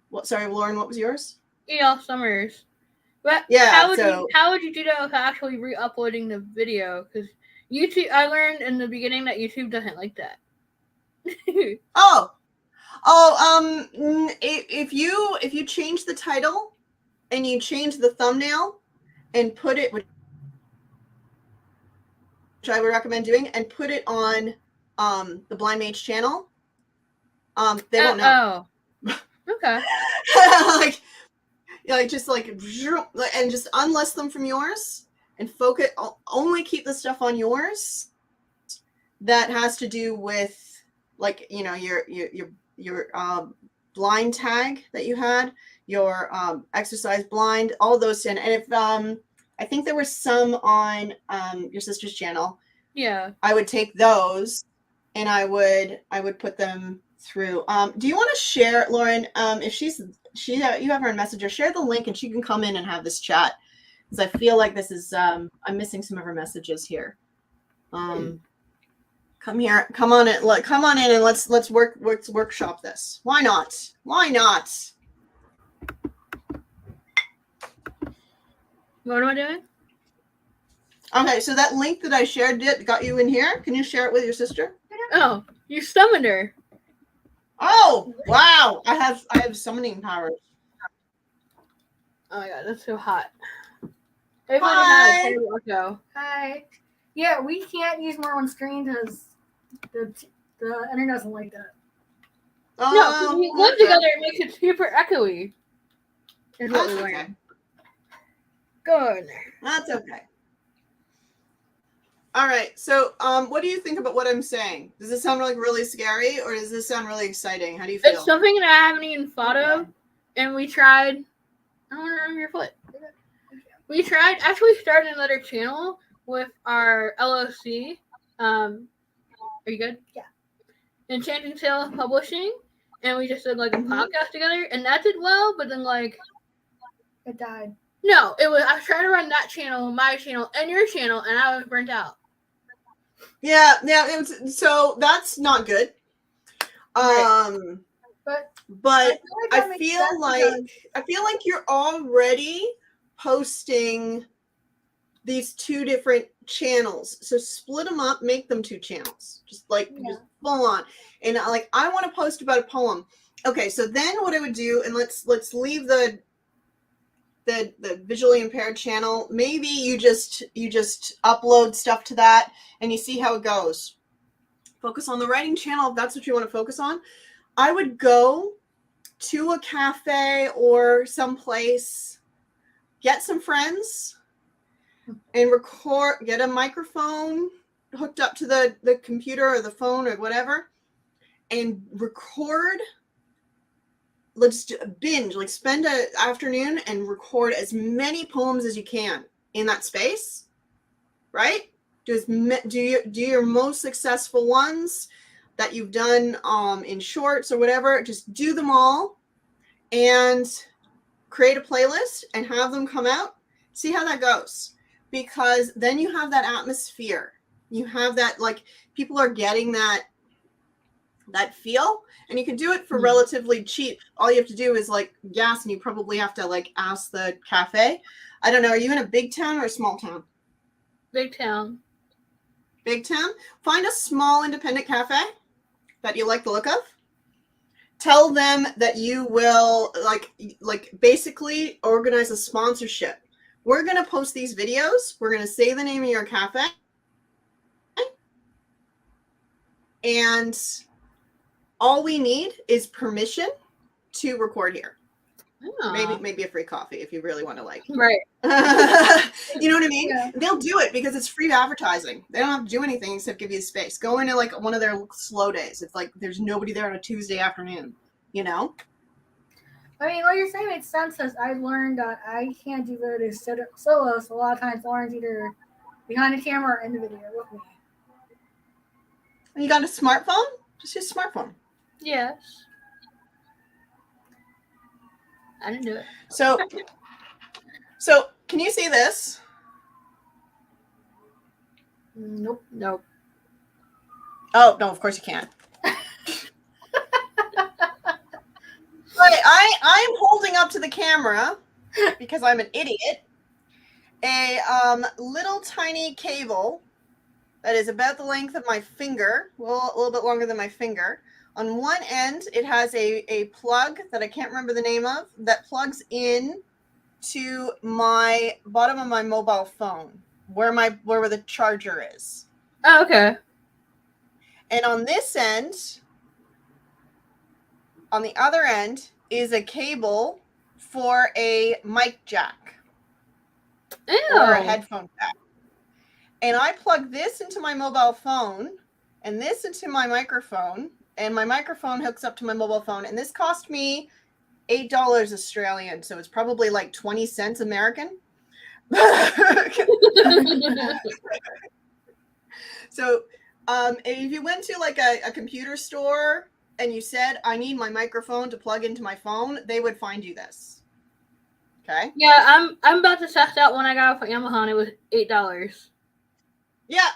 Lauren, what was yours? E.L. Summers. But yeah, how would you do that with actually re-uploading the video? Because YouTube, I learned in the beginning that YouTube doesn't like that. If you change the title and you change the thumbnail and put it, which I would recommend doing, and put it on the Blind Mage channel, they won't know. Oh, okay. just and just unlist them from yours and focus. Only keep the stuff on yours that has to do with like your blind tag that you had, your exercise blind, all those. And if I think there were some on your sister's channel. Yeah. I would take those and I would put them through. Do you want to share, Lauren? If you have her in Messenger, share the link and she can come in and have this chat, because I feel like this is I'm missing some of her messages here. Come on in and let's workshop this. Why not? What am I doing? Okay, so that link that I shared got you in here. Can you share it with your sister? Oh, you summoned her. Oh, wow. I have summoning powers. Oh my god, that's so hot. Hi. Hi. Yeah, we can't use more on screen because the internet doesn't like that. No, we live together. It makes it super echoey. Is what we learned. Good. That's okay. All right. So, what do you think about what I'm saying? Does this sound like really scary, or does this sound really exciting? How do you feel? It's something that I haven't even thought of, and we tried. I don't want to remember your foot. We tried. Actually, started another channel with our LLC. Are you good? Yeah. Enchanting Tale Publishing, and we just did like a podcast together, and that did well. But then like, it died. No, I was trying to run that channel, my channel, and your channel, and I was burnt out. Yeah, so that's not good. But I feel like you're already posting these two different channels. So split them up, make them two channels. Just full on. And like I want to post about a poem. Okay, so then what I would do, and let's leave the visually impaired channel. Maybe you just upload stuff to that and you see how it goes. Focus on the writing channel if that's what you want to focus on. I would go to a cafe or someplace, get some friends, and record, get a microphone hooked up to the computer or the phone or whatever, and record. Let's binge, like spend an afternoon and record as many poems as you can in that space, right? Do your most successful ones that you've done in shorts or whatever, just do them all and create a playlist and have them come out. See how that goes. Because then you have that atmosphere. You have that, like, people are getting that feel, and you can do it for relatively cheap. All you have to do is like gas, and you probably have to like ask the cafe. I don't know. Are you in a big town or a small town? Big town. Big town. Find a small independent cafe that you like the look of. Tell them that you will like basically organize a sponsorship. We're going to post these videos. We're going to say the name of your cafe. And all we need is permission to record here. Oh. Maybe a free coffee if you really want to right. You know what I mean? Yeah. They'll do it because it's free advertising. They don't have to do anything except give you space. Go into like one of their slow days. It's like there's nobody there on a Tuesday afternoon, you know? I mean, what you're saying makes sense because I've learned that I can't do videos solo, so a lot of times Lauren's either behind the camera or in the video with me. You got a smartphone? Just use a smartphone. Yes. I didn't do it. So can you see this? Nope. Oh, no, of course you can't. But I'm holding up to the camera because I'm an idiot. A little tiny cable that is about the length of my finger, a little bit longer than my finger. On one end, it has a plug that I can't remember the name of that plugs in to my bottom of my mobile phone, where the charger is. Oh, okay. And on this end, on the other end, is a cable for a mic jack. Ew. Or a headphone jack. And I plug this into my mobile phone and this into my microphone, and my microphone hooks up to my mobile phone, and this cost me $8 Australian, so it's probably like 20 cents American. So if you went to like a computer store and you said, I need my microphone to plug into my phone, they would find you this. Okay? Yeah, I'm about to test out one I got from Amazon. It was $8. Yeah,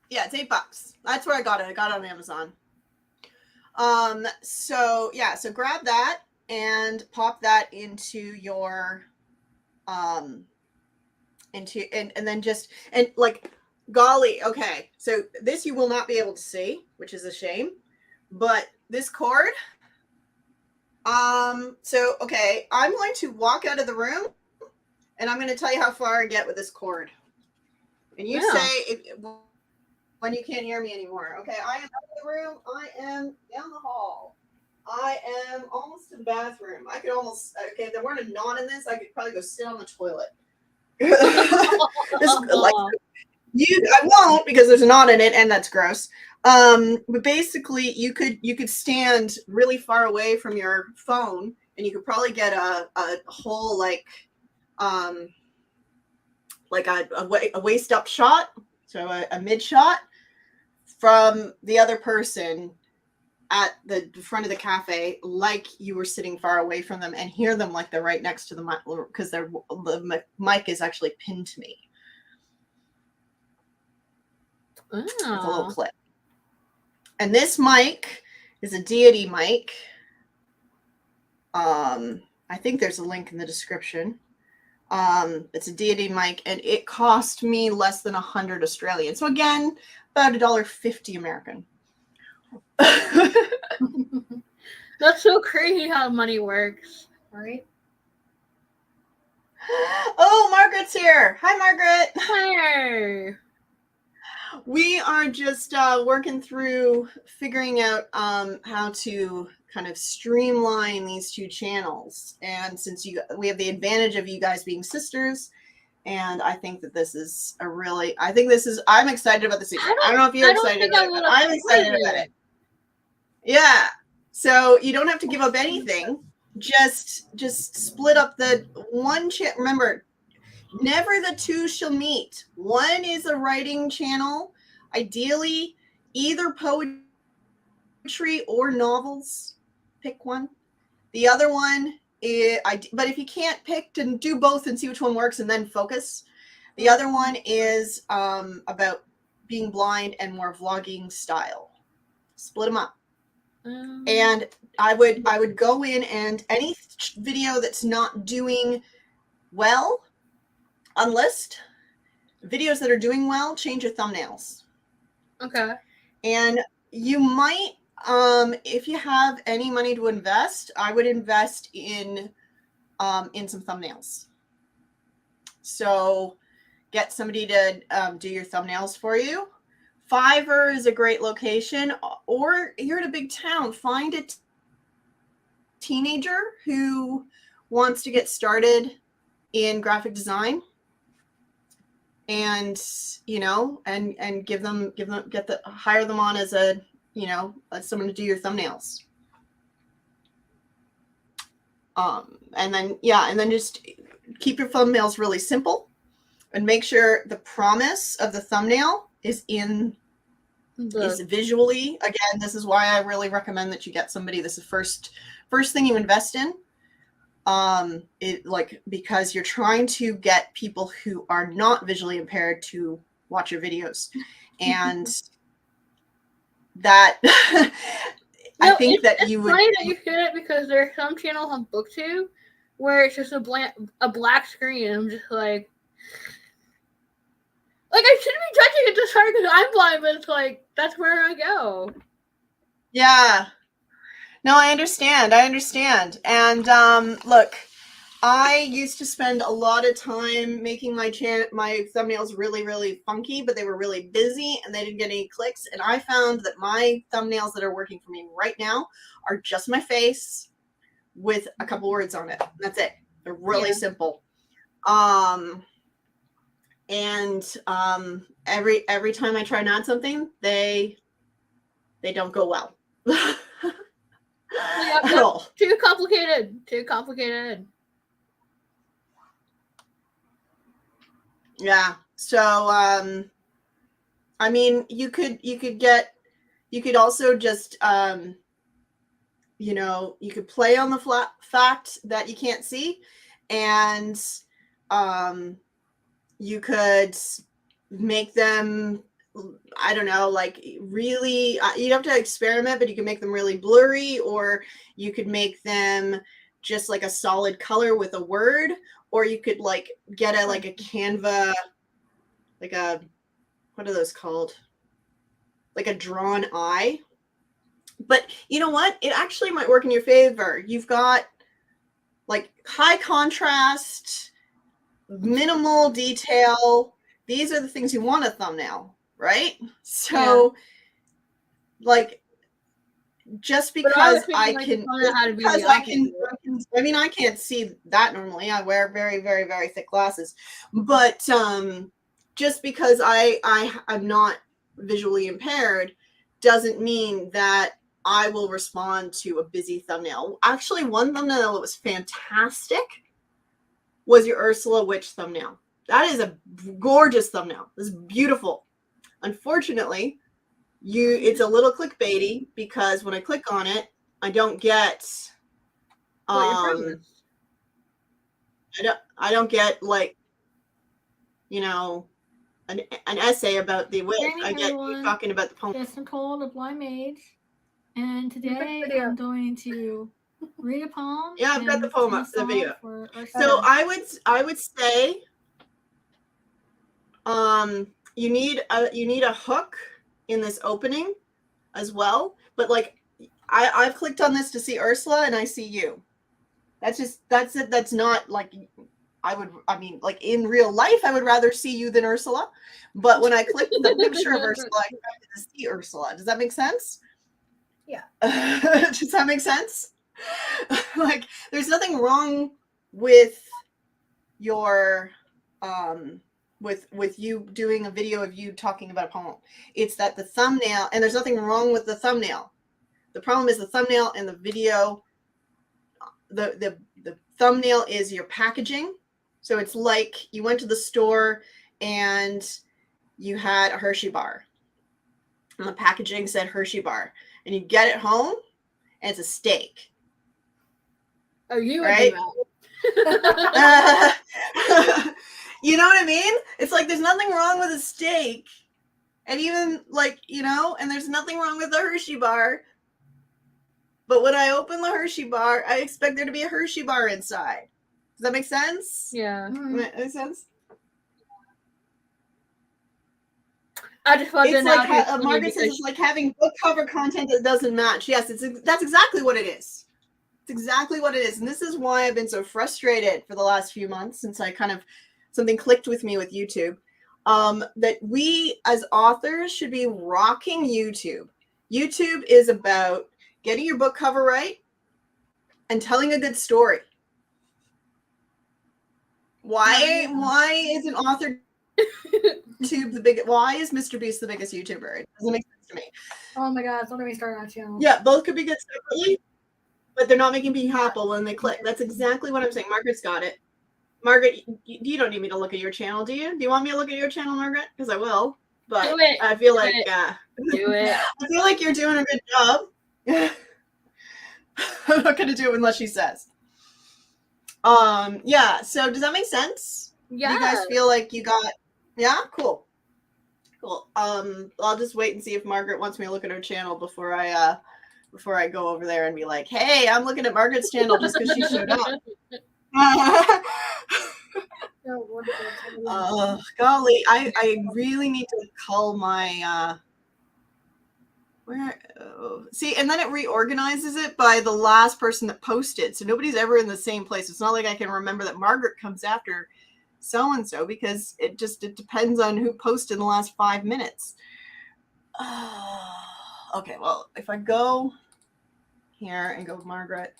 it's $8. That's where I got it. I got it on Amazon. So grab that and pop that into your and then just, and like, golly, okay, so this you will not be able to see, which is a shame, but this cord, so okay, I'm going to walk out of the room and I'm going to tell you how far I get with this cord, and you say when you can't hear me anymore. Okay, I am out of the room. I am down the hall. I am almost to the bathroom. I could almost, okay, if there weren't a knot in this, I could probably go sit on the toilet. I won't, because there's a knot in it, and that's gross. But basically, you could stand really far away from your phone, and you could probably get a whole like a waist up shot, so a mid shot from the other person at the front of the cafe, like you were sitting far away from them, and hear them like they're right next to the mic, because the mic is actually pinned to me. It's a little Oh. clip. And this mic is a Deity mic. I think there's a link in the description. It's a Deity mic, and it cost me less than 100 Australian. So again, about $1.50 American. That's so crazy how money works. Right? Oh, Margaret's here. Hi, Margaret. Hey. We are just working through figuring out how to kind of streamline these two channels. And since we have the advantage of you guys being sisters, and I think that this is I'm excited about this. I don't know if you're excited about it, but I'm excited about it. Yeah. So you don't have to give up anything. Just split up the one channel. Remember, never the two shall meet. One is a writing channel, ideally either poetry or novels. Pick one. The other one is, but if you can't pick, then do both and see which one works and then focus. The other one is about being blind and more vlogging style. Split them up. And I would go in, and any video that's not doing well, unlist. Videos that are doing well, change your thumbnails. Okay. And you might, if you have any money to invest, I would invest in some thumbnails. So get somebody to do your thumbnails for you. Fiverr is a great location, or you're in a big town, find a teenager who wants to get started in graphic design, and hire them on as as someone to do your thumbnails. And then just keep your thumbnails really simple, and make sure the promise of the thumbnail is visually. Again, this is why I really recommend that you get somebody. This is first thing you invest in. Because you're trying to get people who are not visually impaired to watch your videos, and that I think that you would. It's funny that you said it, because there are some channels on BookTube where it's just a black screen. I'm just like I shouldn't be judging it this hard because I'm blind, but it's like that's where I go. Yeah. No, I understand. And look, I used to spend a lot of time making my thumbnails really, really funky, but they were really busy and they didn't get any clicks. And I found that my thumbnails that are working for me right now are just my face with a couple words on it. That's it. They're really simple. Every time I try and add something, they don't go well. At all. Too complicated. Yeah. So I mean, you could also just you could play on the fact that you can't see, and you could make them, I don't know, like really, you'd have to experiment, but you can make them really blurry, or you could make them just like a solid color with a word, or you could like get a Canva, like a, what are those called? Like a drawn eye. But you know what? It actually might work in your favor. You've got like high contrast, minimal detail. These are the things you want a thumbnail, right? So like, just because I can't see that normally. I wear very, very, very thick glasses, but just because I'm not visually impaired doesn't mean that I will respond to a busy thumbnail. Actually, one thumbnail that was fantastic was your Ursula Witch thumbnail. That is a gorgeous thumbnail. It's beautiful. Unfortunately, it's a little clickbaity, because when I click on it, I don't get I don't get like, an essay about the witch. Morning, I get you everyone. talking about the poem. It's Nicole, the Blind Mage, and today video. I'm going to read a poem. Yeah, I've got the poem up, the video. For So I would say, you need a hook in this opening as well. But like, I've clicked on this to see Ursula, and I see you. That's it. That's not like like in real life, I would rather see you than Ursula. But when I clicked the picture of Ursula, I expected to see Ursula. Does that make sense? Yeah. Does that make sense? Like, there's nothing wrong with your with you doing a video of you talking about a poem. It's that the thumbnail, and there's nothing wrong with the thumbnail. The problem is the thumbnail and the video. The thumbnail is your packaging. So it's like you went to the store and you had a Hershey bar, and the packaging said Hershey bar, and you get it home and it's a steak. Oh, you right? You know what I mean? It's like there's nothing wrong with a steak, and even like, and there's nothing wrong with a Hershey bar. But when I open the Hershey bar, I expect there to be a Hershey bar inside. Does that make sense? Yeah. Make sense? I just want it's like Margaret says, it's like having book cover content that doesn't match. Yes, that's exactly what it is. It's exactly what it is. And this is why I've been so frustrated for the last few months, since I something clicked with me with YouTube, that we as authors should be rocking YouTube. YouTube is about getting your book cover right and telling a good story. Why is an author tube the biggest? Why is Mr. Beast the biggest YouTuber? It doesn't make sense to me. Oh my God! Don't let me start on that channel. Yeah, both could be good separately, but they're not making me happy when they click. That's exactly what I'm saying. Margaret's got it. Margaret, you don't need me to look at your channel, do you? Do you want me to look at your channel, Margaret? Because I will. But do it. I feel like do it. I feel like you're doing a good job. I'm not gonna do it unless she says. Yeah, so does that make sense? Yeah. Do you guys feel like you got cool. I'll just wait and see if Margaret wants me to look at her channel before I go over there and be like, hey, I'm looking at Margaret's channel just because she showed up. Golly, I really need to cull my see, and then it reorganizes it by the last person that posted, so nobody's ever in the same place. It's not like I can remember that Margaret comes after so and so, because it depends on who posted in the last 5 minutes. Okay, well, if I go here and go with Margaret.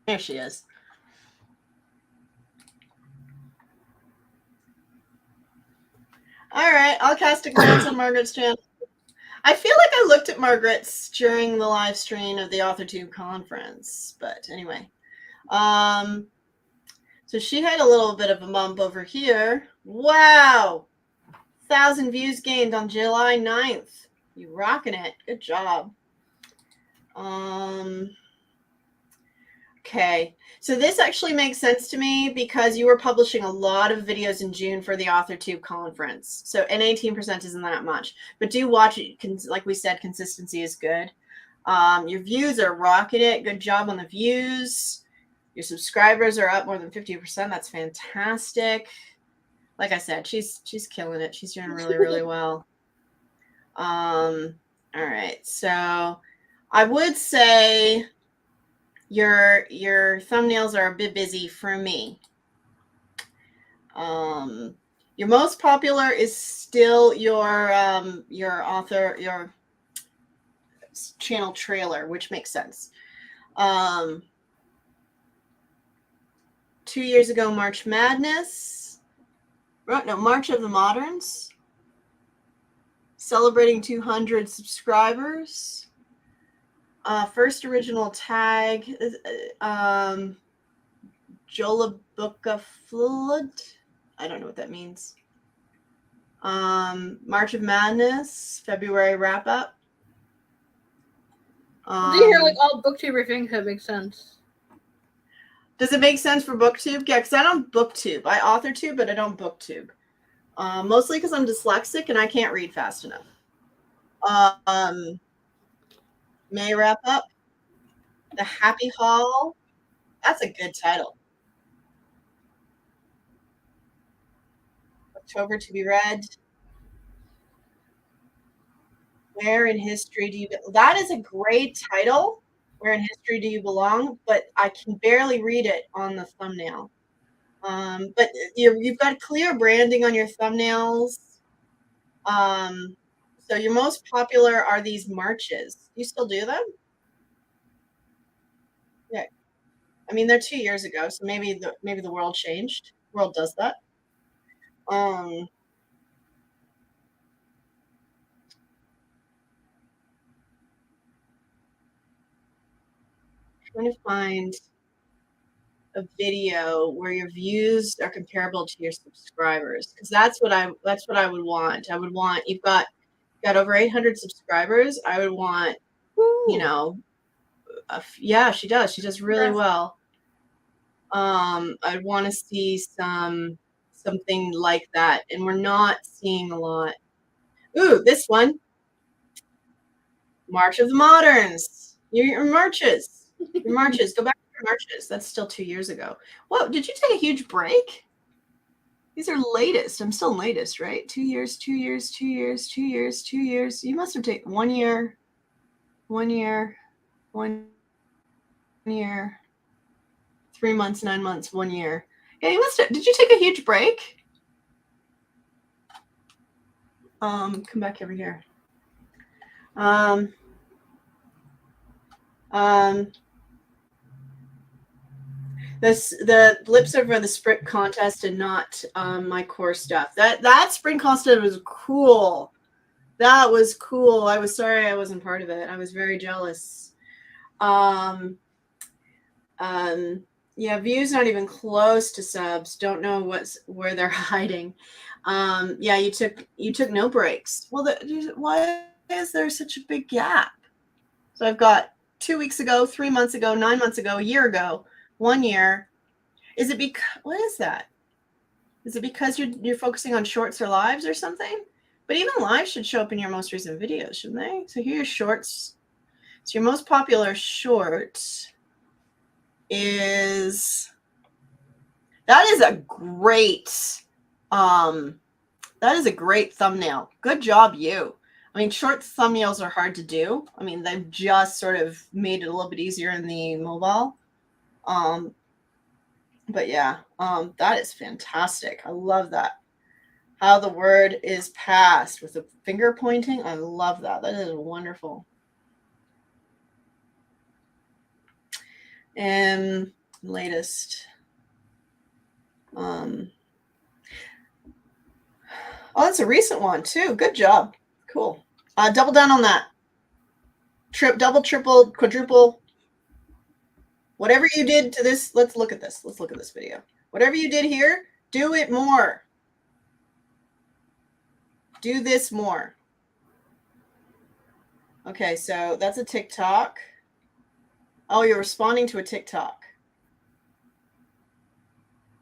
There she is. All right, I'll cast a glance on Margaret's channel. I feel like I looked at Margaret's during the live stream of the AuthorTube conference, but anyway. So she had a little bit of a bump over here. Wow! 1,000 views gained on July 9th. You rocking it. Good job. Okay, so this actually makes sense to me because you were publishing a lot of videos in June for the AuthorTube conference. So, and 18% isn't that much, but do watch it. Like we said, consistency is good. Your views are rocking it. Good job on the views. Your subscribers are up more than 50%. That's fantastic. Like I said, she's killing it. She's doing really, really well. All right, so I would say your thumbnails are a bit busy for me. Your most popular is still your channel trailer, which makes sense. 2 years ago, March Madness. No, March of the Moderns. Celebrating 200 subscribers. First original tag, Jolabuka Flood. I don't know what that means. March of Madness, February wrap up. Do you hear like all booktuber things that make sense? Does it make sense for booktube? Yeah, because I don't booktube. I authortube, but I don't booktube. Mostly because I'm dyslexic and I can't read fast enough. May wrap up. The Happy Hall. That's a good title. October to be read. Where in history do you? That is a great title. Where in history do you belong? But I can barely read it on the thumbnail. But you've got clear branding on your thumbnails. So your most popular are these marches. Do you still do them? Yeah. I mean, they're 2 years ago, so maybe the world changed. The world does that. Trying to find a video where your views are comparable to your subscribers, because that's what I would want. I would want you've got over 800 subscribers. I would want, you know, yeah, she does really well. I'd want to see something like that, and we're not seeing a lot. Ooh, this one, March of the Moderns. Your marches, your marches. Go back to your marches. That's still 2 years ago. What? Did you take a huge break? These are latest. I'm still latest, right? 2 years, 2 years, 2 years, 2 years, 2 years. You must have taken 1 year, 1 year, 1 year, 3 months, 9 months, 1 year. Yeah, you must have. Did you take a huge break? Come back over here. The lips over the sprint contest and not my core stuff. That sprint contest was cool. That was cool. I was sorry I wasn't part of it. I was very jealous. Yeah, views not even close to subs. Don't know where they're hiding. Yeah, you took no breaks. Well, why is there such a big gap? So I've got 2 weeks ago, 3 months ago, 9 months ago, a year ago, 1 year. Is it because what is that? Is it because you're focusing on shorts or lives or something? But even lives should show up in your most recent videos, shouldn't they? So here are your shorts. So your most popular short is that is a great thumbnail. Good job, you. I mean, short thumbnails are hard to do. I mean, they've just sort of made it a little bit easier in the mobile. But yeah, that is fantastic. I love that. How the word is passed with the finger pointing. I love that. That is wonderful. And latest. Oh, that's a recent one too. Good job. Cool. Double down on that. Double, triple, quadruple. Whatever you did to this, let's look at this. Let's look at this video. Whatever you did here, do it more. Do this more. Okay, so that's a TikTok. Oh, you're responding to a TikTok.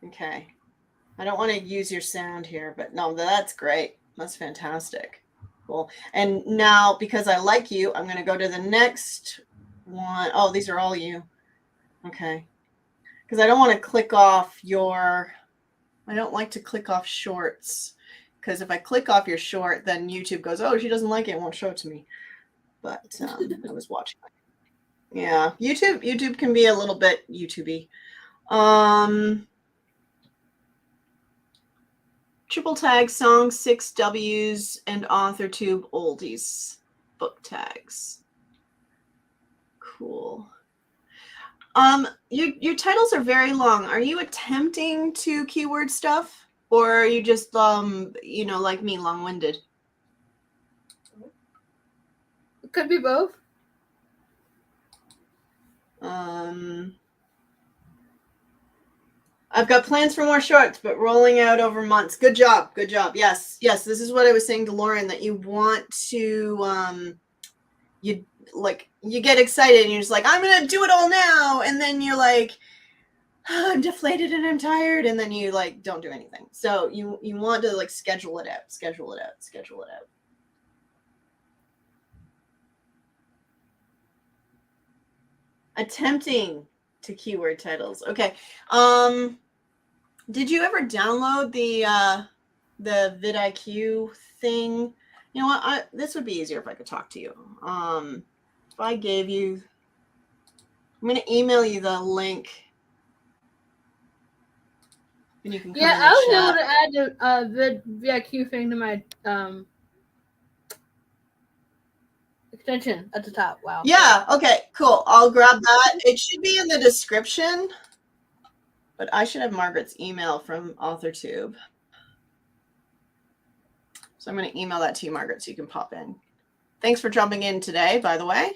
Okay. I don't want to use your sound here, but no, that's great. That's fantastic. Cool. And now, because I like you, I'm going to go to the next one. Oh, these are all you. Okay. Because I don't want to click off I don't like to click off shorts. Because if I click off your short, then YouTube goes, oh, she doesn't like it, won't show it to me. But I was watching. Yeah, YouTube can be a little bit YouTube-y. Triple tag song 6 W's and AuthorTube oldies book tags. Cool. Your titles are very long. Are you attempting to keyword stuff, or are you just like me, long-winded? It could be both. I've got plans for more shorts, but rolling out over months. Good job. Good job. Yes. Yes. This is what I was saying to Lauren, that you want to, you get excited and you're just like, I'm going to do it all now. And then you're like, oh, I'm deflated and I'm tired. And then you like, don't do anything. So you want to like schedule it out. Attempting to keyword titles. Okay. Did you ever download the vidIQ thing? You know what? This would be easier if I could talk to you. If I gave you, I'm going to email you the link. And you can come I was able to add the vidIQ thing to my extension at the top. Wow. Yeah. Okay. Cool. I'll grab that. It should be in the description, but I should have Margaret's email from AuthorTube. So I'm going to email that to you, Margaret, so you can pop in. Thanks for jumping in today, by the way.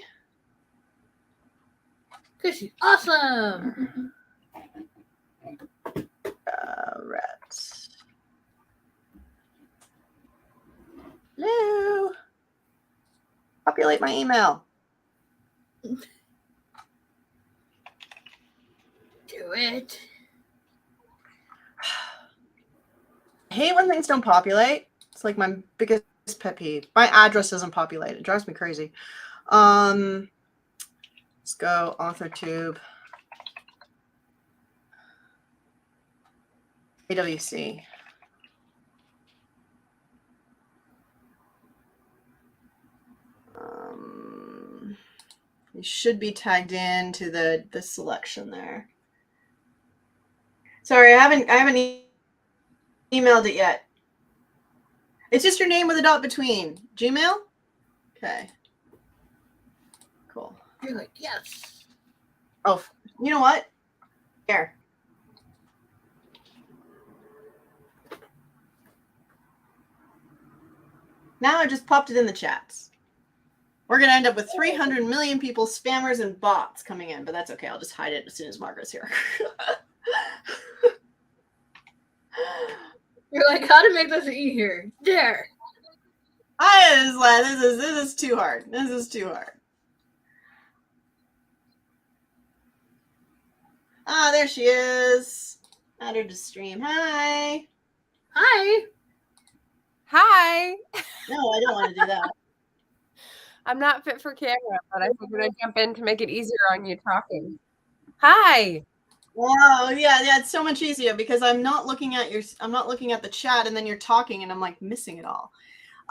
Because she's awesome. Right. Hello. Populate my email. Do it. I hate when things don't populate. It's like my biggest pet peeve. My address doesn't populate. It drives me crazy. Let's go AuthorTube. AWC. You should be tagged in to the selection there. Sorry, I haven't emailed it yet. It's just your name with a dot between. Gmail? Okay. Cool. You're like, yes. Oh, you know what? Here. Now I just popped it in the chats. We're going to end up with 300 million people, spammers, and bots coming in, but that's okay. I'll just hide it as soon as Margaret's here. You're like, how to make this easier? There. This is too hard. This is too hard. Ah, there she is. Add her to stream. Hi. Hi. Hi. No, I don't want to do that. I'm not fit for camera, but I figured I'd jump in to make it easier on you talking. Hi. Wow, yeah, it's so much easier because I'm not looking at the chat and then you're talking and I'm like missing it all.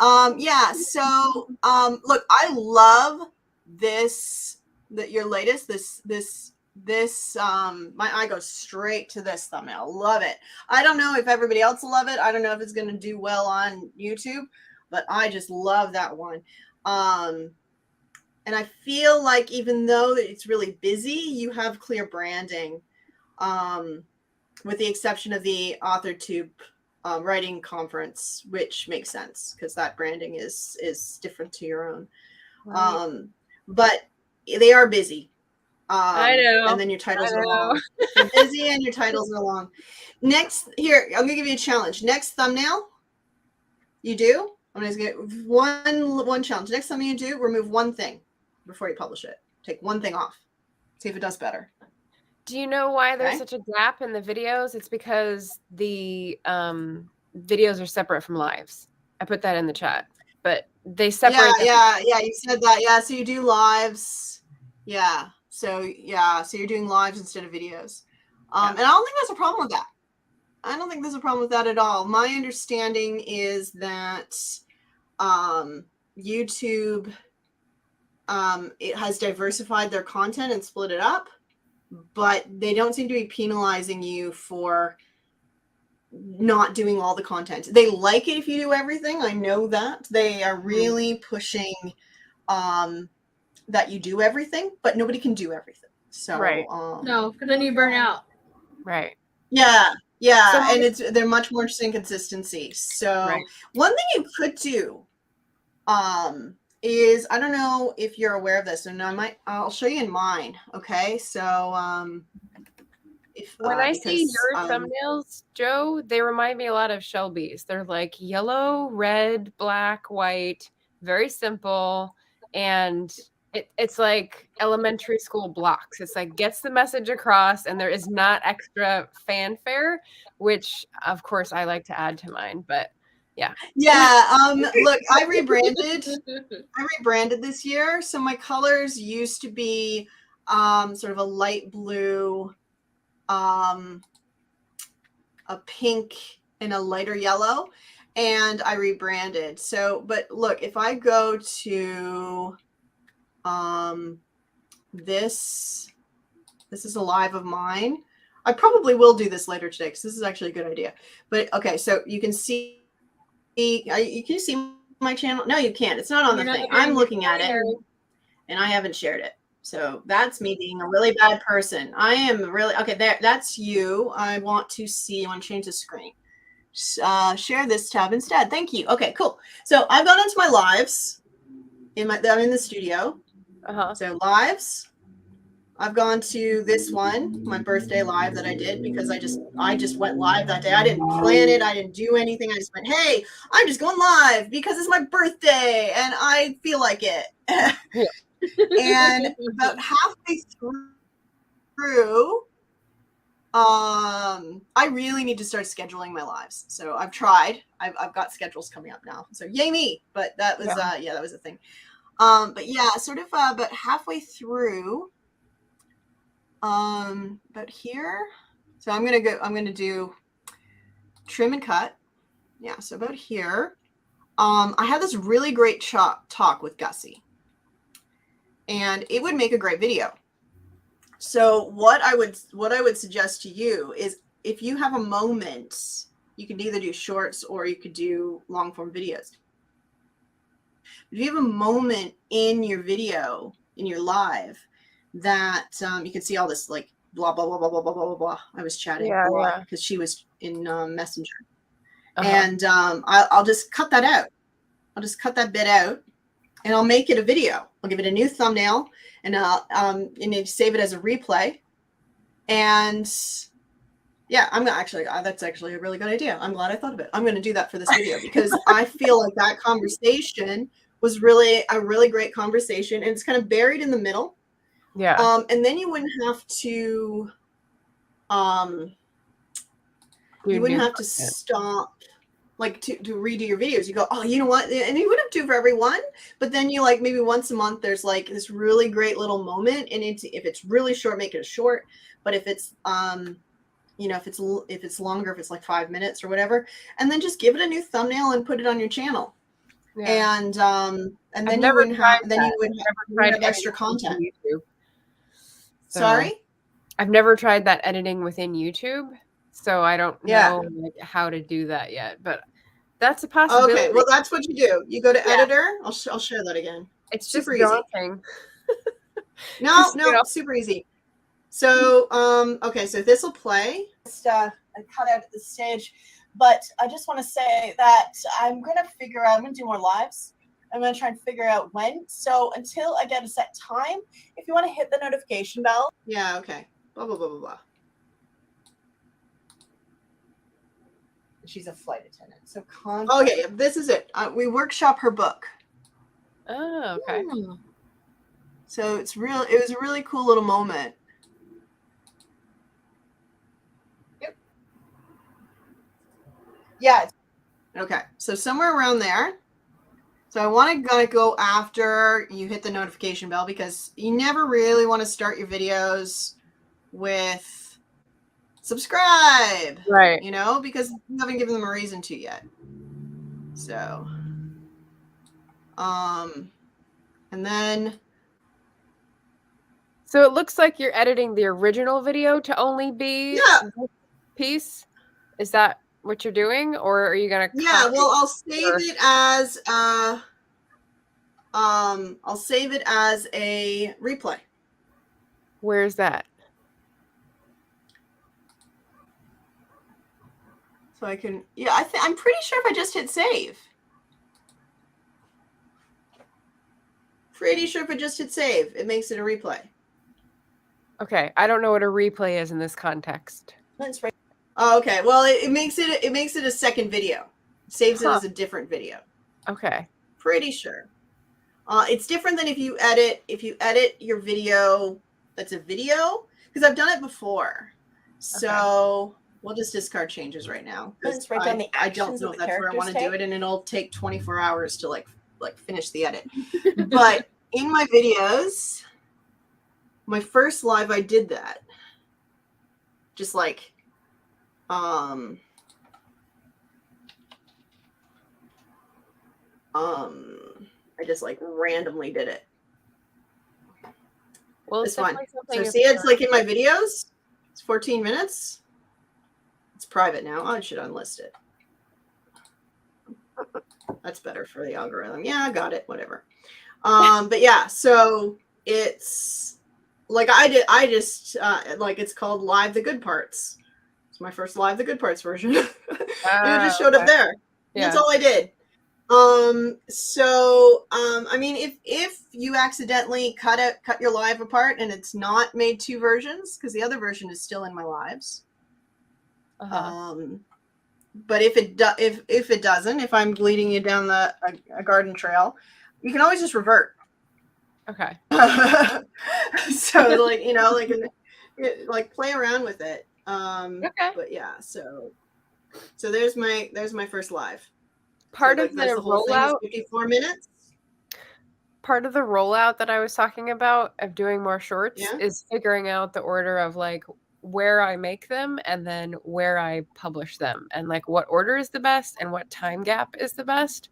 Look, I love this, your latest, my eye goes straight to this thumbnail. Love it. I don't know if everybody else will love it. I don't know if it's going to do well on YouTube, but I just love that one. And I feel like even though it's really busy, you have clear branding, with the exception of the AuthorTube writing conference, which makes sense because that branding is different to your own. Right. But they are busy. I know. And then your titles are long. You're busy and your titles are long. Next, here, I'm gonna give you a challenge. Next thumbnail, you do. I'm gonna get one challenge. Next thumbnail you do, remove one thing before you publish it. Take one thing off. See if it does better. Do you know why there's such a gap in the videos? It's because the videos are separate from lives. I put that in the chat, but they separate. Yeah, you said that. Yeah, so you do lives. Yeah. So you're doing lives instead of videos. And I don't think there's a problem with that. I don't think there's a problem with that at all. My understanding is that YouTube, it has diversified their content and split it up, but they don't seem to be penalizing you for not doing all the content. They like it if you do everything. I know that. They are really pushing that you do everything, but nobody can do everything. So right. No, because then you burn out. Right. Yeah. So, And they're much more interested in consistency. So one thing you could do is, I don't know if you're aware of this, and I'll show you in mine. Okay. So If When I see because, your thumbnails, Joe, they remind me a lot of Shelby's. They're like yellow, red, black, white, very simple, and it's like elementary school blocks. It's like gets the message across, and there is not extra fanfare, which of course I like to add to mine. But yeah, look, I rebranded this year. So my colors used to be sort of a light blue, a pink, and a lighter yellow, and I rebranded. So, but look, if I go to this is a live of mine. I probably will do this later today because this is actually a good idea. But okay, so you can see, you can see my channel. No, you can't. It's not on the thing. I'm looking at it, and I haven't shared it. So that's me being a really bad person. I am really okay. There, that's you. I want to see. I want to change the screen. Share this tab instead. Thank you. Okay, cool. So I've gone into my lives. I'm in the studio. So lives. I've gone to this one, my birthday live that I did because I just went live that day. I didn't plan it. I didn't do anything. I just went, hey, I'm just going live because it's my birthday and I feel like it. And about halfway through, I really need to start scheduling my lives. So I've tried. I've got schedules coming up now. So yay me! But that was that was a thing. But yeah, sort of about halfway through. But here, so I'm gonna do trim and cut. Yeah, so about here. I had this really great talk with Gussie, and it would make a great video. So what I would suggest to you is if you have a moment, you can either do shorts or you could do long form videos. If you have a moment in your video, in your live, that you can see all this like blah blah blah blah blah blah blah blah. I was chatting a lot because she was in Messenger, and I'll just cut that out. I'll just cut that bit out, and I'll make it a video. I'll give it a new thumbnail, and save it as a replay. And yeah, I'm actually that's actually a really good idea. I'm glad I thought of it. I'm going to do that for this video because I feel like that conversation was really a really great conversation, and it's kind of buried in the middle. Yeah. And then you wouldn't have to stop like to redo your videos. You go, oh, you know what? And you wouldn't do for everyone, but then you like maybe once a month there's like this really great little moment, and if it's really short, make it a short. But if it's if it's longer, if it's like 5 minutes or whatever, and then just give it a new thumbnail and put it on your channel. Yeah. And then you wouldn't have extra content. So, sorry? I've never tried that editing within YouTube, so I don't know how to do that yet. But that's a possibility. Okay, well, that's what you do. You go to editor. I'll share that again. It's super daunting. No, super easy. So, okay, so this will play. I cut out at this stage, but I just want to say that I'm going to do more lives. I'm going to try and figure out when. So until I get a set time, if you want to hit the notification bell. Yeah, okay. Blah, blah, blah, blah, blah. She's a flight attendant. So okay, this is it. We workshop her book. Oh, okay. So it was a really cool little moment. Yep. Yeah. Okay, so somewhere around there. So I want to go after you hit the notification bell because you never really want to start your videos with subscribe, right? Because you haven't given them a reason to yet. So, and then. So it looks like you're editing the original video to only be this piece. Is that what you're doing, or are you gonna? Yeah, well, I'll save it as a replay. Where's that? So I can, I'm pretty sure if I just hit save. Pretty sure if I just hit save, it makes it a replay. Okay, I don't know what a replay is in this context. That's right. Oh, okay. Well, it makes it a second video. Saves it as a different video. Okay. Pretty sure. It's different than if you edit your video that's a video, because I've done it before. So we'll just discard changes right now. Let's write down the I actions don't know of if the that's where I want to do characters it, and it'll take 24 hours to like finish the edit. But in my videos, my first live, I did that. Just like, I just like randomly did it. Well, It's fine. So see, it's like in my videos. It's 14 minutes. It's private now. I should unlist it. That's better for the algorithm. Yeah, I got it. Whatever. But yeah, so it's like I just like, it's called Live the Good Parts. It's my first Live the Good Parts version. It just showed up there. Yeah. That's all I did. I mean, if you accidentally cut your live apart and it's not made two versions, because the other version is still in my lives. But if it doesn't, if I'm leading you down a garden trail, you can always just revert. Okay. So like, you know, like play around with it. Okay. But yeah, so there's my first live. Part so of the rollout, 54 minutes. Part of the rollout that I was talking about of doing more shorts is figuring out the order of like where I make them and then where I publish them and like what order is the best and what time gap is the best.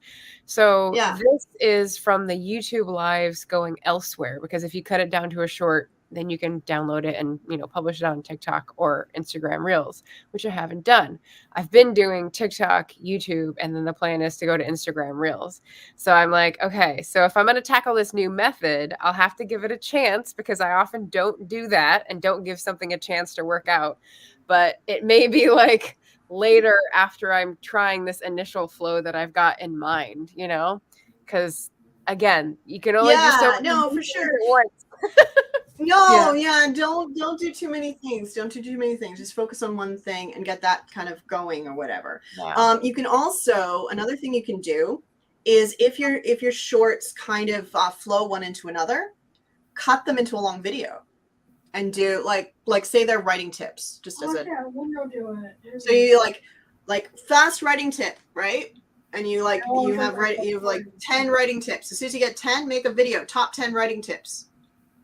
So this is from the YouTube lives going elsewhere, because if you cut it down to a short, then you can download it and, you know, publish it on TikTok or Instagram Reels, which I haven't done. I've been doing TikTok, YouTube, and then the plan is to go to Instagram Reels. So I'm like, okay, so if I'm going to tackle this new method, I'll have to give it a chance, because I often don't do that and don't give something a chance to work out. But it may be like later after I'm trying this initial flow that I've got in mind, you know, because again, you can only do so no, for sure. once. No, don't do too many things. Don't do too many things. Just focus on one thing and get that kind of going or whatever. Yeah. You can also, another thing you can do is if your shorts kind of flow one into another, cut them into a long video and do like say they're writing tips, just as so you like fast writing tip, right? And you you have 10 writing tips. As soon as you get 10, make a video, top 10 writing tips.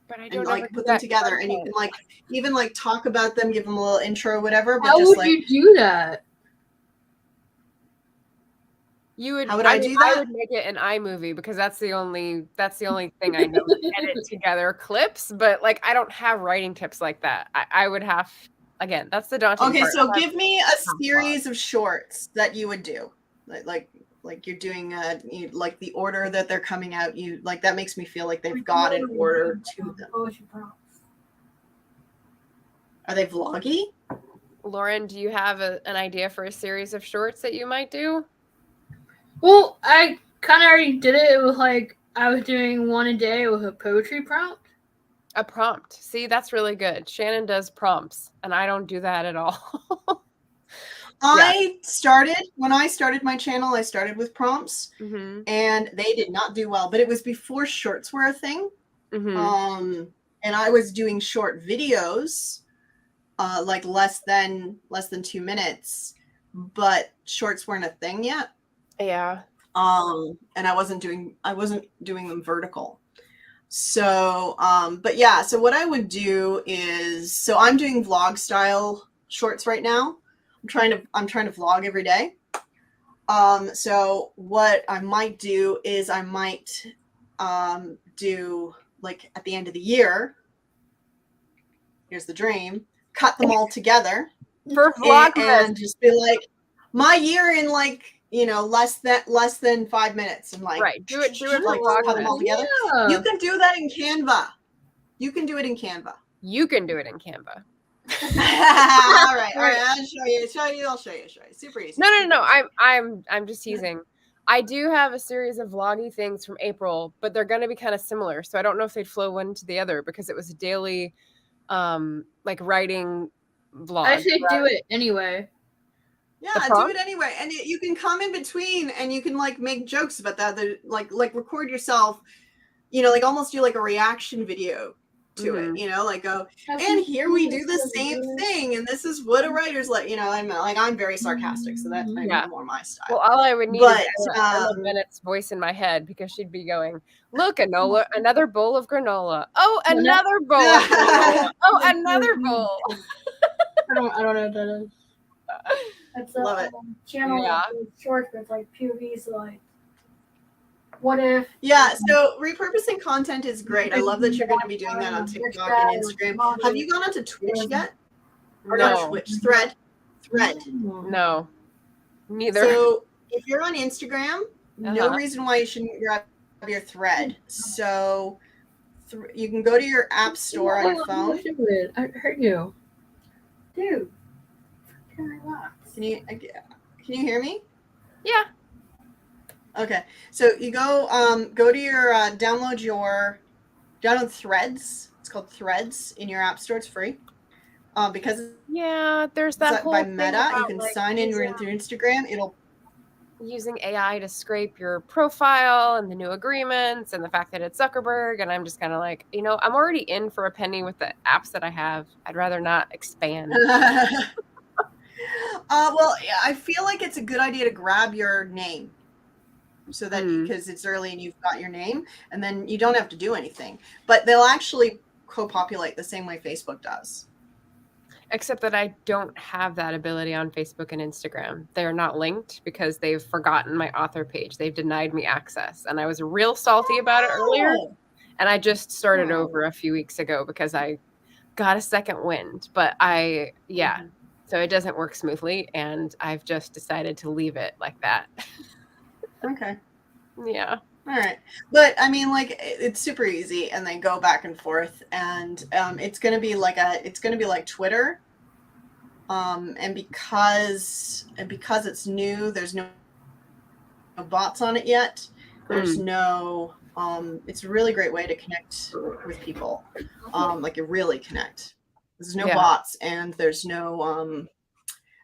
But I don't and put them together, and you can even talk about them, give them a little intro or whatever. But how just, would you do that? You would. How would I do that? I would make it an iMovie, because that's the only thing I know. Edit together clips, but I don't have writing tips like that. I would have, again, that's the daunting part. Okay, so give me a series of shorts that you would do, like you're doing the order that they're coming out. You that makes me feel like they've got an order to them. Are they vloggy? Lauren, do you have an idea for a series of shorts that you might do? Well, I kind of already did it. It was I was doing one a day with a poetry prompt. A prompt. See, that's really good. Shannon does prompts, and I don't do that at all. When I started my channel, I started with prompts, and they did not do well. But it was before shorts were a thing, and I was doing short videos, less than 2 minutes, but shorts weren't a thing yet. Yeah. And I wasn't doing them vertical. So, but yeah. So what I would do is, so I'm doing vlog style shorts right now. I'm trying to vlog every day. So what I might do is I might do at the end of the year. Here's the dream. Cut them all together for vlog and just be like, my year in less than 5 minutes, and right. Do it cut them all together. Yeah. You can do that in Canva. You can do it in Canva. all right. I'll show you. Super easy. No. I'm just teasing. I do have a series of vloggy things from April, but they're going to be kind of similar. So I don't know if they'd flow one to the other, because it was a daily like writing vlogs. I should do it anyway. Yeah, do it anyway, and you can come in between, and you can like make jokes about that. Like record yourself, you know, like almost do like a reaction video to it, you know, like go, and here we do the same thing, and this is what a writer's like, you know. I'm very sarcastic, so that's maybe more my style. Well, all I would need is Emma Bennett's voice in my head, because she'd be going, "Look, another bowl of granola. Oh, another bowl. Of granola. Oh, another bowl." I don't know what that is. It's Love it. Channel short that's like POV, so like, what if? Yeah, so repurposing content is great. I love that you're going to be doing that on TikTok and Instagram. Have you gone onto Twitch yet? Or not Twitch? Thread. No, neither. So if you're on Instagram, no reason why you shouldn't grab your Thread. So you can go to your app store on your phone. I heard you, dude. Relax. Can you hear me? Yeah. Okay. So you go to your download Threads. It's called Threads in your app store. It's free. Because there's that whole by thing Meta. about, You can sign in through Instagram. It'll using AI to scrape your profile and the new agreements and the fact that it's Zuckerberg, and I'm just kind of like, you know, I'm already in for a penny with the apps that I have. I'd rather not expand. Well, I feel like it's a good idea to grab your name, so that because it's early and you've got your name, and then you don't have to do anything. But they'll actually co-populate the same way Facebook does. Except that I don't have that ability on Facebook and Instagram. They're not linked because they've forgotten my author page. They've denied me access, and I was real salty about it earlier. And I just started over a few weeks ago because I got a second wind. But so it doesn't work smoothly, and I've just decided to leave it like that. Okay. Yeah. All right. But I mean, like, it's super easy, and they go back and forth, and it's gonna be like Twitter. And because it's new, there's no bots on it yet. There's no it's a really great way to connect with people. Like, you really connect. There's no bots, and there's no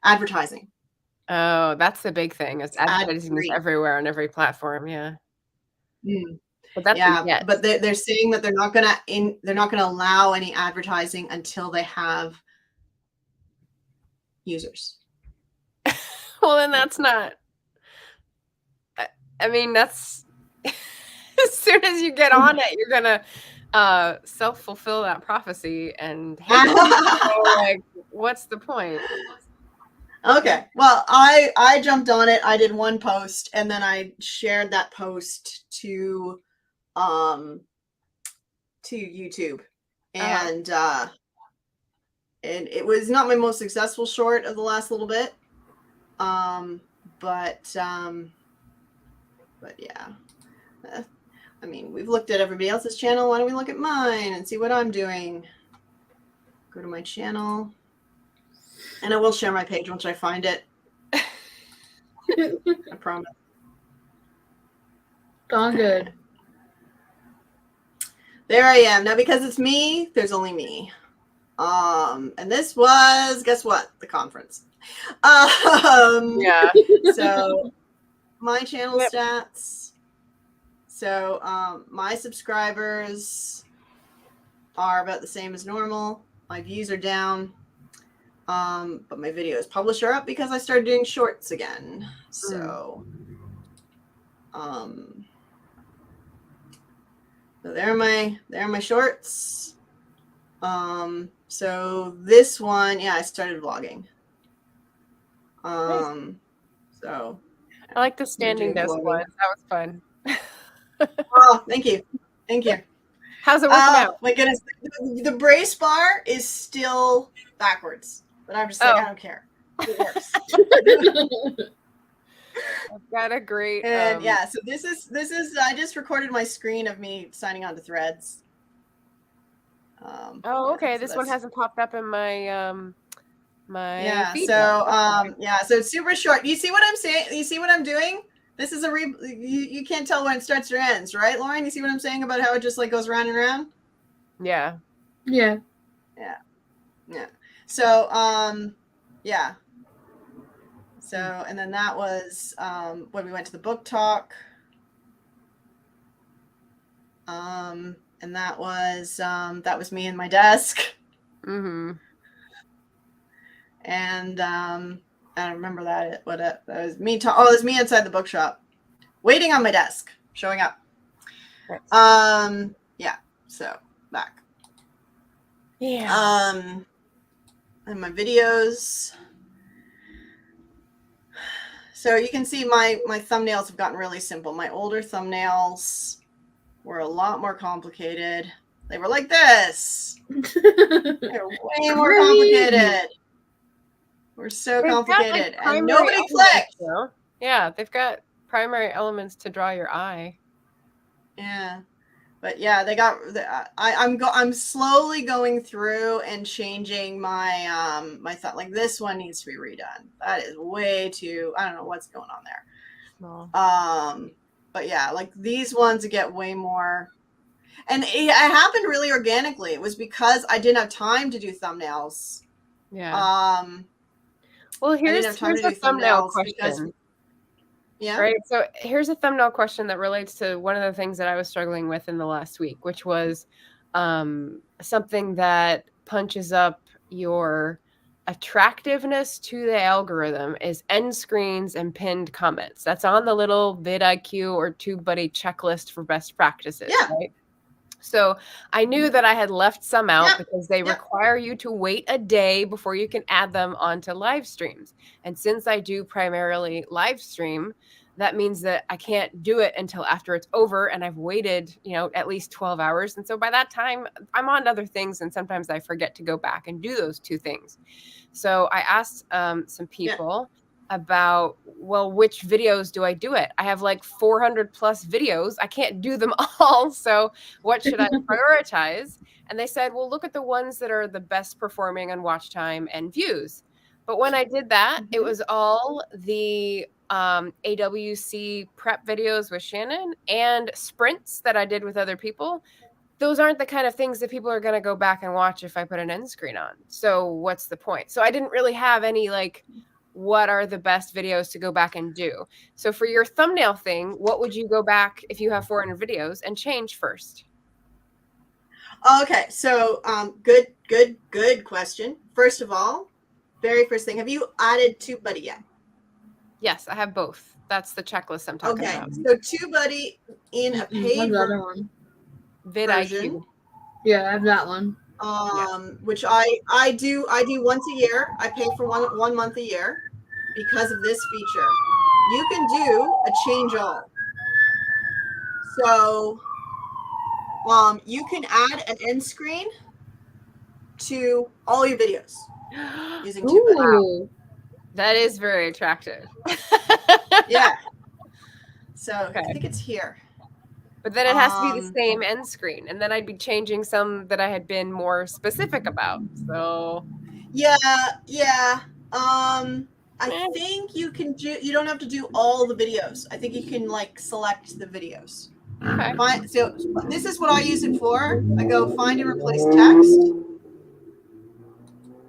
advertising. Oh, that's the big thing. Is advertising is everywhere on every platform. Yeah. But that's but they're saying that they're not gonna allow any advertising until they have users. Well, then that's not. I mean, that's as soon as you get on it, you're gonna self-fulfill that prophecy and like, what's the point? Okay, well, I jumped on it. I did one post, and then I shared that post to YouTube, and it was not my most successful short of the last little bit, but yeah. I mean, we've looked at everybody else's channel. Why don't we look at mine and see what I'm doing? Go to my channel. And I will share my page once I find it. I promise. All good. There I am. Now, because it's me, there's only me. And this was, guess what? The conference. So my channel stats. So my subscribers are about the same as normal. My views are down. But my videos published are up because I started doing shorts again. So so there are my shorts. So this one, I started vlogging. So I like the standing desk one. That was fun. Oh, thank you. How's it working out? My goodness, the brace bar is still backwards, but I'm just like, I don't care. It works. I've got a great. And so this is. I just recorded my screen of me signing on to Threads. Okay. This one hasn't popped up in my my feed. So so it's super short. You see what I'm saying? You see what I'm doing? This is you can't tell when it starts or ends, right, Lauren? You see what I'm saying about how it just like goes round and round? Yeah. Yeah. So, yeah. So, and then that was when we went to the book talk. And that was me and my desk. Mm-hmm. And I don't remember that. That was me. It was me inside the bookshop, waiting on my desk, showing up. Right. Yeah. So back. Yeah. And my videos. So you can see my thumbnails have gotten really simple. My older thumbnails were a lot more complicated. They were like this. They're way more complicated. We're so complicated. Got, like, and nobody clicked. Yeah, they've got primary elements to draw your eye. Yeah. But yeah, they got. I'm slowly going through and changing my my thought. Like this one needs to be redone. That is way too. I don't know what's going on there. Oh. But yeah, like these ones get way more. And it happened really organically. It was because I didn't have time to do thumbnails. Yeah. Well, here's a thumbnail question. Yeah. Right. So here's a thumbnail question that relates to one of the things that I was struggling with in the last week, which was something that punches up your attractiveness to the algorithm is end screens and pinned comments. That's on the little vidIQ or TubeBuddy checklist for best practices. Yeah. Right. So I knew that I had left some out because they require you to wait a day before you can add them onto live streams. And since I do primarily live stream, that means that I can't do it until after it's over. And I've waited, at least 12 hours. And so by that time, I'm on other things. And sometimes I forget to go back and do those two things. So I asked some people about, well, which videos do I do it? I have like 400 plus videos. I can't do them all. So what should I prioritize? And they said, well, look at the ones that are the best performing on watch time and views. But when I did that, it was all the AWC prep videos with Shannon and sprints that I did with other people. Those aren't the kind of things that people are going to go back and watch if I put an end screen on. So what's the point? So I didn't really have any what are the best videos to go back and do? So for your thumbnail thing, what would you go back if you have 400 videos and change first? Okay, so good question. First of all, very first thing, have you added TubeBuddy yet? Yes, I have both. That's the checklist I'm talking about. So TubeBuddy in a paid one. vidIQ. Yeah, I have that one. Which I do once a year. I pay for one month a year because of this feature. You can do a change all. So you can add an end screen to all your videos using TubeBuddy. That is very attractive. Yeah. So I think it's here. But then it has to be the same end screen, and then I'd be changing some that I had been more specific about. So yeah. I think you can do. You don't have to do all the videos. I think you can select the videos. Okay. So this is what I use it for. I go find and replace text,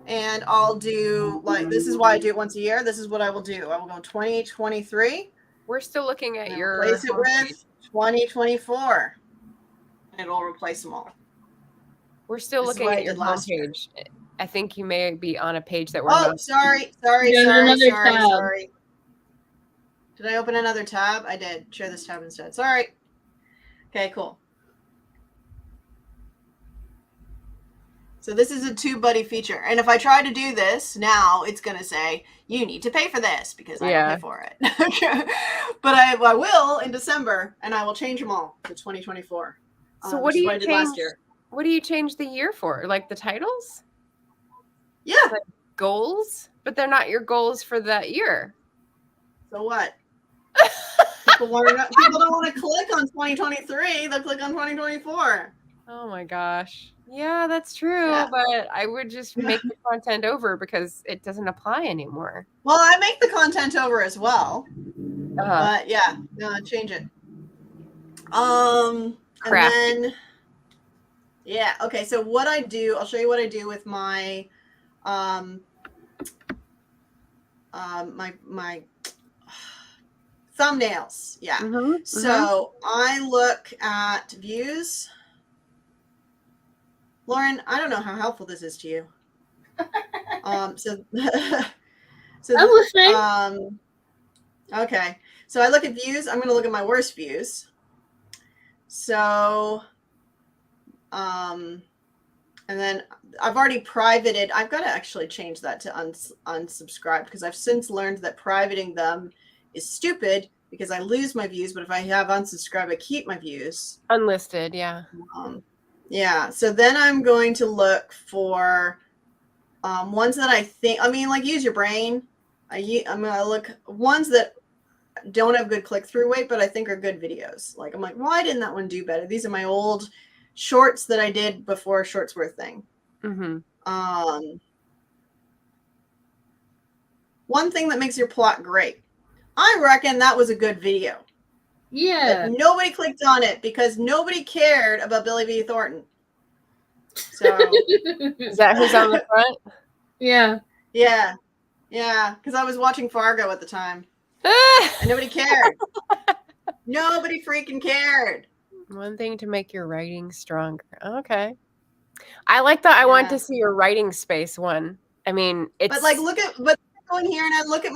and I'll do this is why I do it once a year. This is what I will do. I will go 2023. We're still looking at your replace it with 2024, and it'll replace them all. We're still looking at your homepage. I think you may be on a page that we're not. Sorry. Did I open another tab? I did. Share this tab instead. Sorry. Okay, cool. So this is a TubeBuddy feature. And if I try to do this now, it's going to say, you need to pay for this because I don't pay for it. But I will in December, and I will change them all to 2024. So what do you change last year? What do you change the year for? Like the titles? Yeah. Like goals? But they're not your goals for that year. So what? People don't want to click on 2023. They'll click on 2024. Oh my gosh. Yeah, that's true. Yeah. But I would just make the content over because it doesn't apply anymore. Well, I make the content over as well. But yeah, no, change it. Crap. And then Yeah. Okay. So what I do, I'll show you what I do with my, my thumbnails. Yeah. So I look at views. Lauren, I don't know how helpful this is to you. So I'm listening. Okay. So I look at views. I'm going to look at my worst views. So, and then I've already privated. I've got to actually change that to unsubscribe, because I've since learned that privating them is stupid, because I lose my views. But if I have unsubscribe, I keep my views. Unlisted, yeah. Yeah. So then I'm going to look for ones that I think, like, use your brain. I'm going to look ones that don't have good click-through rate, but I think are good videos. Like, I'm like, why didn't that one do better? These are my old shorts that I did before shorts were a thing. One thing that makes your plot great. I reckon that was a good video. Yeah. But nobody clicked on it because nobody cared about Billy V. Thornton. So is that who's on the front? Yeah. Yeah. Yeah. Because I was watching Fargo at the time. And nobody cared. Nobody freaking cared. One thing to make your writing stronger. Okay. I like that. I want to see your writing space one. I mean, it's but like but go in here and I look at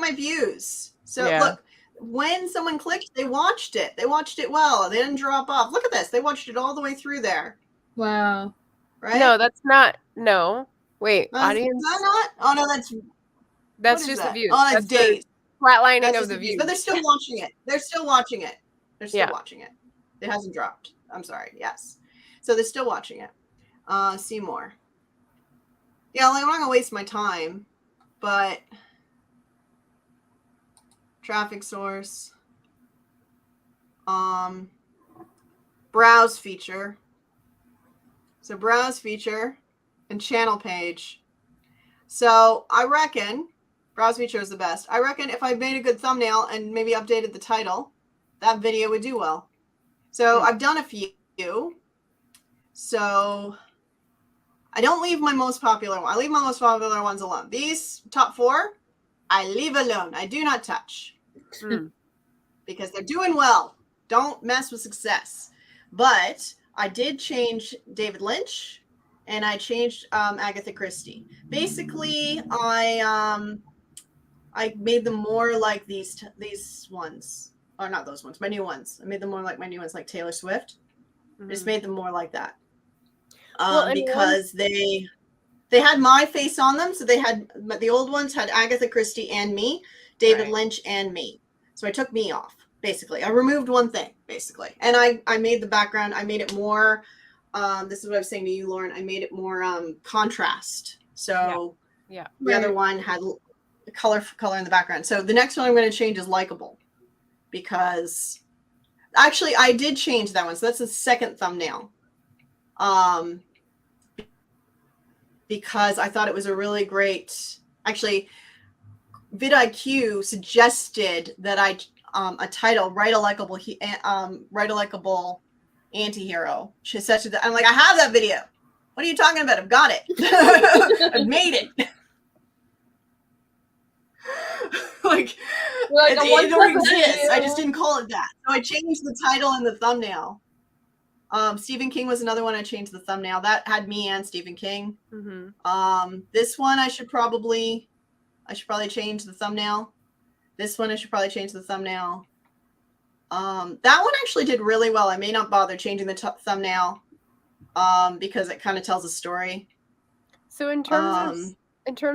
my views. So look, when someone clicked, they watched it. They watched it well. They didn't drop off. Look at this. They watched it all the way through there. Wow. Right? No, that's not. No. Wait, audience. Is that not? Oh no, that's just the views. Oh, that's days. Flatlining of the views. But they're still watching it. They're still watching it. They're still watching it. It hasn't dropped. I'm sorry. Yes. So they're still watching it. See more. Yeah, like, I'm not gonna waste my time, but traffic source. Browse feature. So browse feature and channel page. So I reckon browse feature is the best. I reckon if I made a good thumbnail and maybe updated the title, that video would do well. So I've done a few. So I don't leave my most popular one. I leave my most popular ones alone. These top 4, I leave alone. I do not touch. Because they're doing well. Don't mess with success. But I did change David Lynch, and I changed Agatha Christie. Basically, I made them more like these ones. Or not those ones, my new ones. I made them more like my new ones, like Taylor Swift. I just made them more like that. Because they had my face on them. So the old ones had Agatha Christie and me, David Lynch and me. So I took me off, basically. I removed one thing, basically. And I made the background, I made it more, this is what I was saying to you, Lauren, I made it more contrast. So the other one had color in the background. So the next one I'm going to change is likable. Because, actually, I did change that one. So that's the second thumbnail. Because I thought it was a really great, actually, vidIQ suggested that I a title, write a likable anti-hero. She said to I'm like, I have that video. What are you talking about? I've got it. I've made it. Like it already exists. I just didn't call it that. So I changed the title and the thumbnail. Stephen King was another one. I changed the thumbnail. That had me and Stephen King. This one I should probably change the thumbnail. This one I should probably change the thumbnail. That one actually did really well. I may not bother changing the thumbnail because it kind of tells a story. So in terms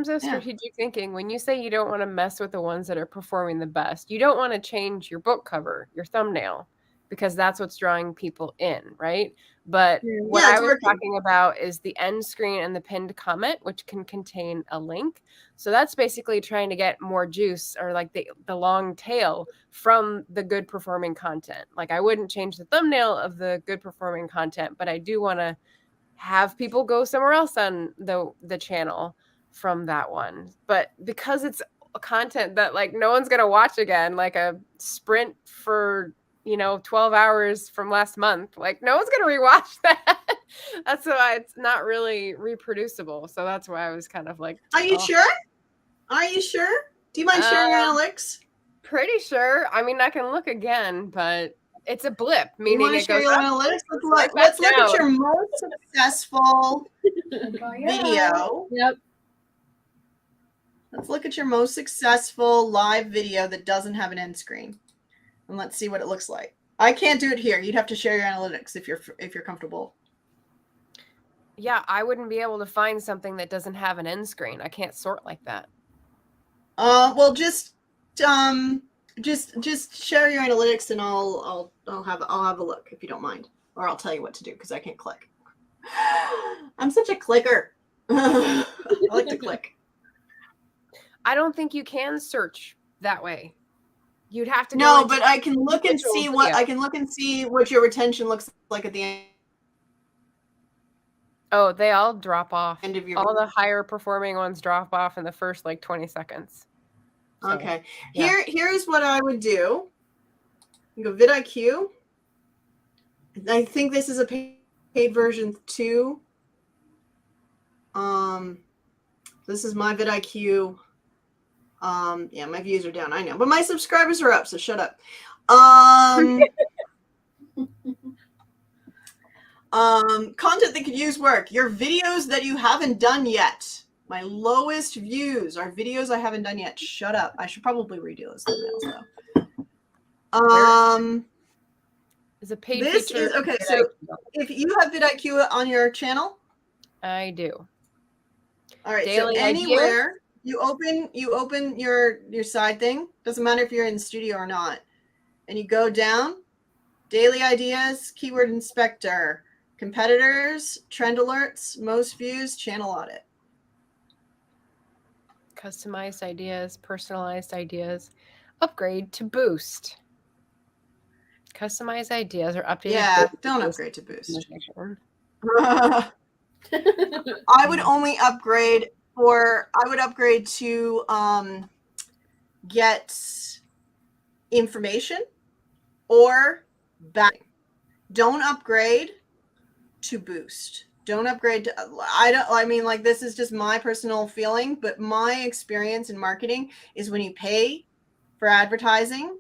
of strategic thinking, when you say you don't want to mess with the ones that are performing the best, you don't want to change your book cover, your thumbnail, because that's what's drawing people in, right? But what I was talking about is the end screen and the pinned comment, which can contain a link. So that's basically trying to get more juice, or like the long tail from the good performing content. Like, I wouldn't change the thumbnail of the good performing content, but I do want to have people go somewhere else on the channel from that one. But because it's content that like no one's gonna watch again, like a sprint for 12 hours from last month, like no one's gonna rewatch that. That's why it's not really reproducible. So that's why I was kind of like, Are you sure? Are you sure? Do you mind sharing your analytics? Pretty sure. I mean, I can look again, but it's a blip, You meaning want to it share goes your up. analytics? Let's look at your most successful video. Yep. Let's look at your most successful live video that doesn't have an end screen, and let's see what it looks like. I can't do it here. You'd have to share your analytics if you're comfortable. Yeah, I wouldn't be able to find something that doesn't have an end screen. I can't sort like that. Well, just share your analytics, and I'll have a look if you don't mind, or I'll tell you what to do because I can't click. I'm such a clicker. I like to click. I don't think you can search that way. You'd have to No, but I can look and see what your retention looks like at the end. Oh, they all drop off. End of your all the higher performing ones drop off in the first like 20 seconds. So, okay. Yeah. Here's what I would do. You go vidIQ. I think this is a paid version 2. This is my vidIQ. Yeah, my views are down, I know, but my subscribers are up, so shut up. Content that could use work. Your videos that you haven't done yet. My lowest views are videos I haven't done yet. Shut up. I should probably redo those thumbnails though. Is a paid this feature is okay. So if you have vidIQ on your channel, I do. All right. Daily so anywhere you open your side thing. Doesn't matter if you're in the studio or not, and you go down. Daily ideas, keyword inspector, competitors, trend alerts, most views, channel audit. Customized ideas, personalized ideas, upgrade to boost. Customized ideas are updated. Yeah, don't upgrade to boost. I would only upgrade to get information or back. Don't upgrade to boost. Don't upgrade to, I mean, like, this is just my personal feeling, but my experience in marketing is when you pay for advertising,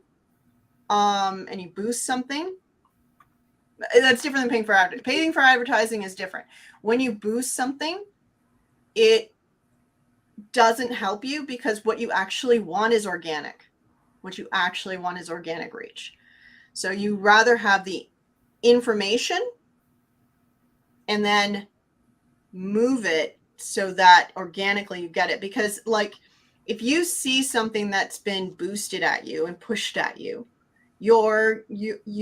and you boost something, that's different than paying for advertising. Paying for advertising is different. When you boost something, it doesn't help you because what you actually want is organic. What you actually want is organic reach. So you rather have the information and then move it so that organically you get it. Because, like, if you see something that's been boosted at you and pushed at you, you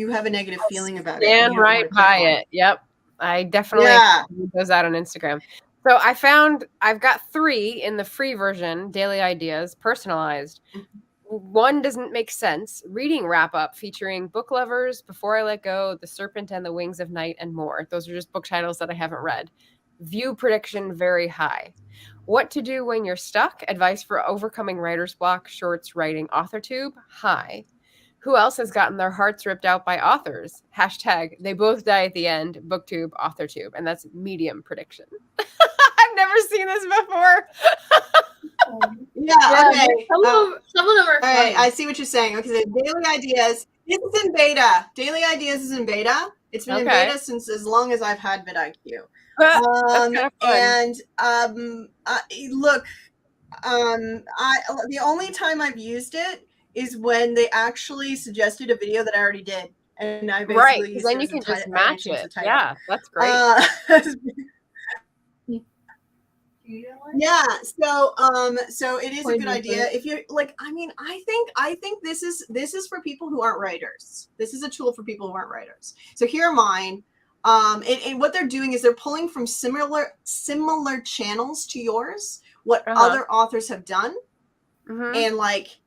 have a negative feeling about it. Stand right by it. Yep. I definitely put those out on Instagram. So I've got 3 in the free version, daily ideas, personalized. One doesn't make sense. Reading wrap up featuring book lovers, Before I Let Go, The Serpent and the Wings of Night, and more. Those are just book titles that I haven't read. View prediction very high. What to do when you're stuck? Advice for overcoming writer's block, shorts, writing, AuthorTube, high. Who else has gotten their hearts ripped out by authors? Hashtag they both die at the end, BookTube, AuthorTube. And that's medium prediction. I've never seen this before. Okay. Some of them are all right, I see what you're saying. Okay, so daily ideas. This is in beta. Daily ideas is in beta. It's been in beta since as long as I've had vidIQ. Look, the only time I've used it is when they actually suggested a video that I already did, and I basically used then you can just match it. Yeah, that's great. Yeah, so it is a good idea. If you're like, I mean, I think this is for people who aren't writers. This is a tool for people who aren't writers. So here are mine. And what they're doing is they're pulling from similar channels to yours, what other authors have done, and like,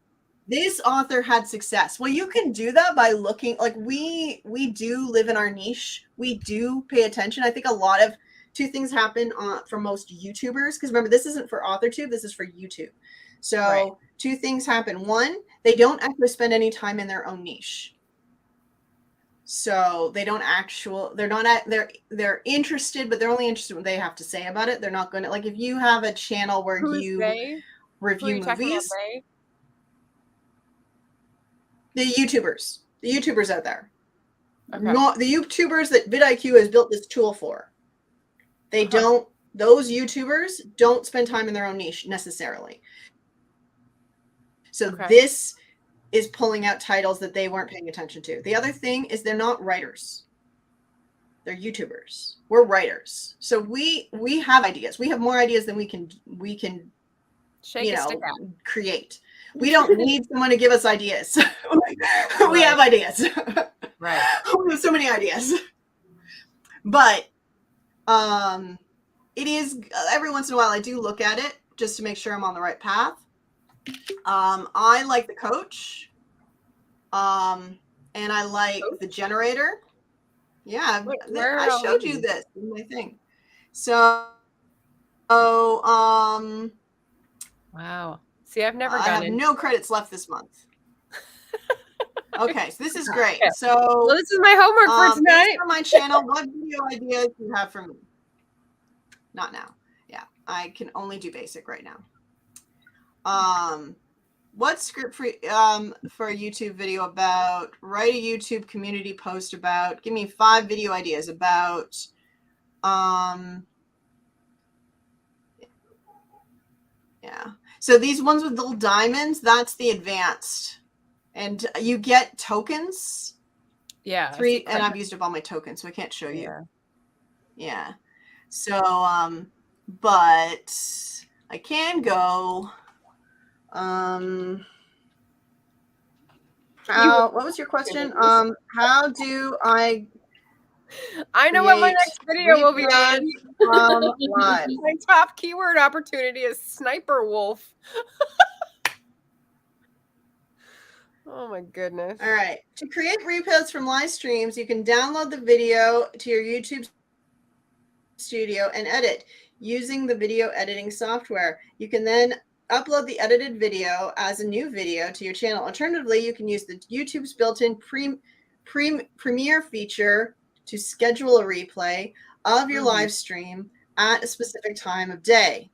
this author had success. Well, you can do that by looking, like, we do live in our niche. We do pay attention. I think a lot of 2 things happen for most YouTubers, because remember, this isn't for AuthorTube, this is for YouTube. So 2 things happen. 1, they don't actually spend any time in their own niche. So they're interested, but they're only interested in what they have to say about it. They're not going to, like, if you have a channel where Who's you they? Who are review you talking about, movies, they? the YouTubers out there, Okay. not the YouTubers that vidIQ has built this tool for. They don't, those YouTubers don't spend time in their own niche necessarily. So this is pulling out titles that they weren't paying attention to. The other thing is they're not writers. They're YouTubers. We're writers. So we have ideas. We have more ideas than we can Shake a stick at. create. We don't need someone to give us ideas. We have ideas. Right. We have so many ideas. But it is, every once in a while I do look at it just to make sure I'm on the right path. I like the coach. And I like the generator. Yeah, I showed you this in my thing. So wow. See, I've never I have no credits left this month. Okay, so this is great. Okay. So well, this is my homework for tonight. For my channel, what video ideas do you have for me? Not now. Yeah, I can only do basic right now. What script for a YouTube video about? Write a YouTube community post about. Give me 5 video ideas about. Yeah. So these ones with little diamonds, that's the advanced. And you get tokens. Yeah. 3, and I've used up all my tokens, so I can't show you. Yeah. So, but I can go. What was your question? How do I know what my next video will be on. Live. My top keyword opportunity is Sniper Wolf. Oh my goodness. All right. To create replays from live streams, you can download the video to your YouTube studio and edit using the video editing software. You can then upload the edited video as a new video to your channel. Alternatively, you can use the YouTube's built-in Premiere feature to schedule a replay of your live stream at a specific time of day.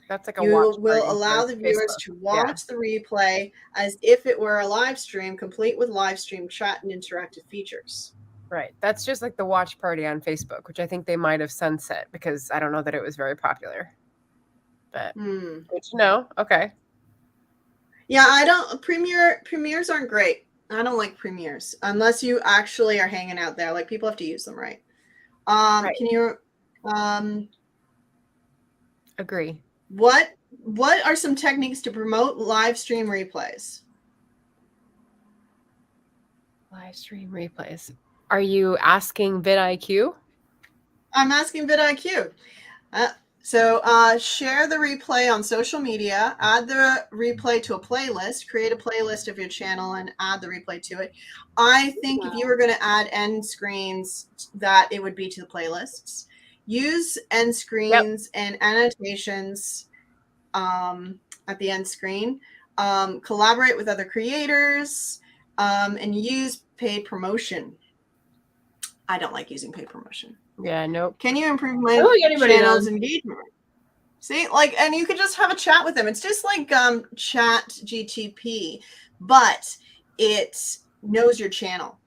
That's like a you will allow the viewers to watch the replay as if it were a live stream, complete with live stream chat and interactive features. Right. That's just like the watch party on Facebook, which I think they might have sunset because I don't know that it was very popular. But good to know. Okay. Yeah, I don't. Premieres aren't great. I don't like premieres unless you actually are hanging out there. Like, people have to use them, right? Can you agree? What are some techniques to promote live stream replays? Live stream replays. Are you asking vidIQ? I'm asking vidIQ. So share the replay on social media, add the replay to a playlist, create a playlist of your channel and add the replay to it. I think if you were going to add end screens, that it would be to the playlists. Use end screens and annotations at the end screen. Collaborate with other creators and use paid promotion. I don't like using paid promotion. Yeah, nope. Can you improve my channel's engagement? See, like, and you could just have a chat with them. It's just like Chat GTP, but it knows your channel,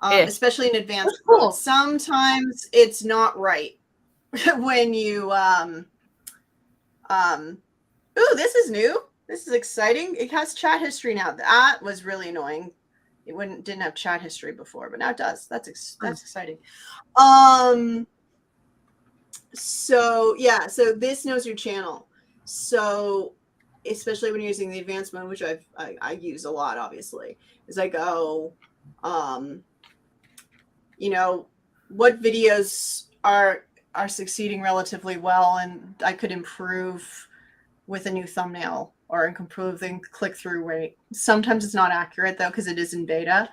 especially in advanced. Cool. Sometimes it's not right when you ooh, this is new. This is exciting. It has chat history now. That was really annoying. It didn't have chat history before, but now it does. That's exciting. So yeah, so this knows your channel. So especially when you're using the advanced mode, which I use a lot, obviously, is I go, you know, what videos are succeeding relatively well, and I could improve with a new thumbnail or improve the click-through rate. Sometimes it's not accurate though, because it is in beta,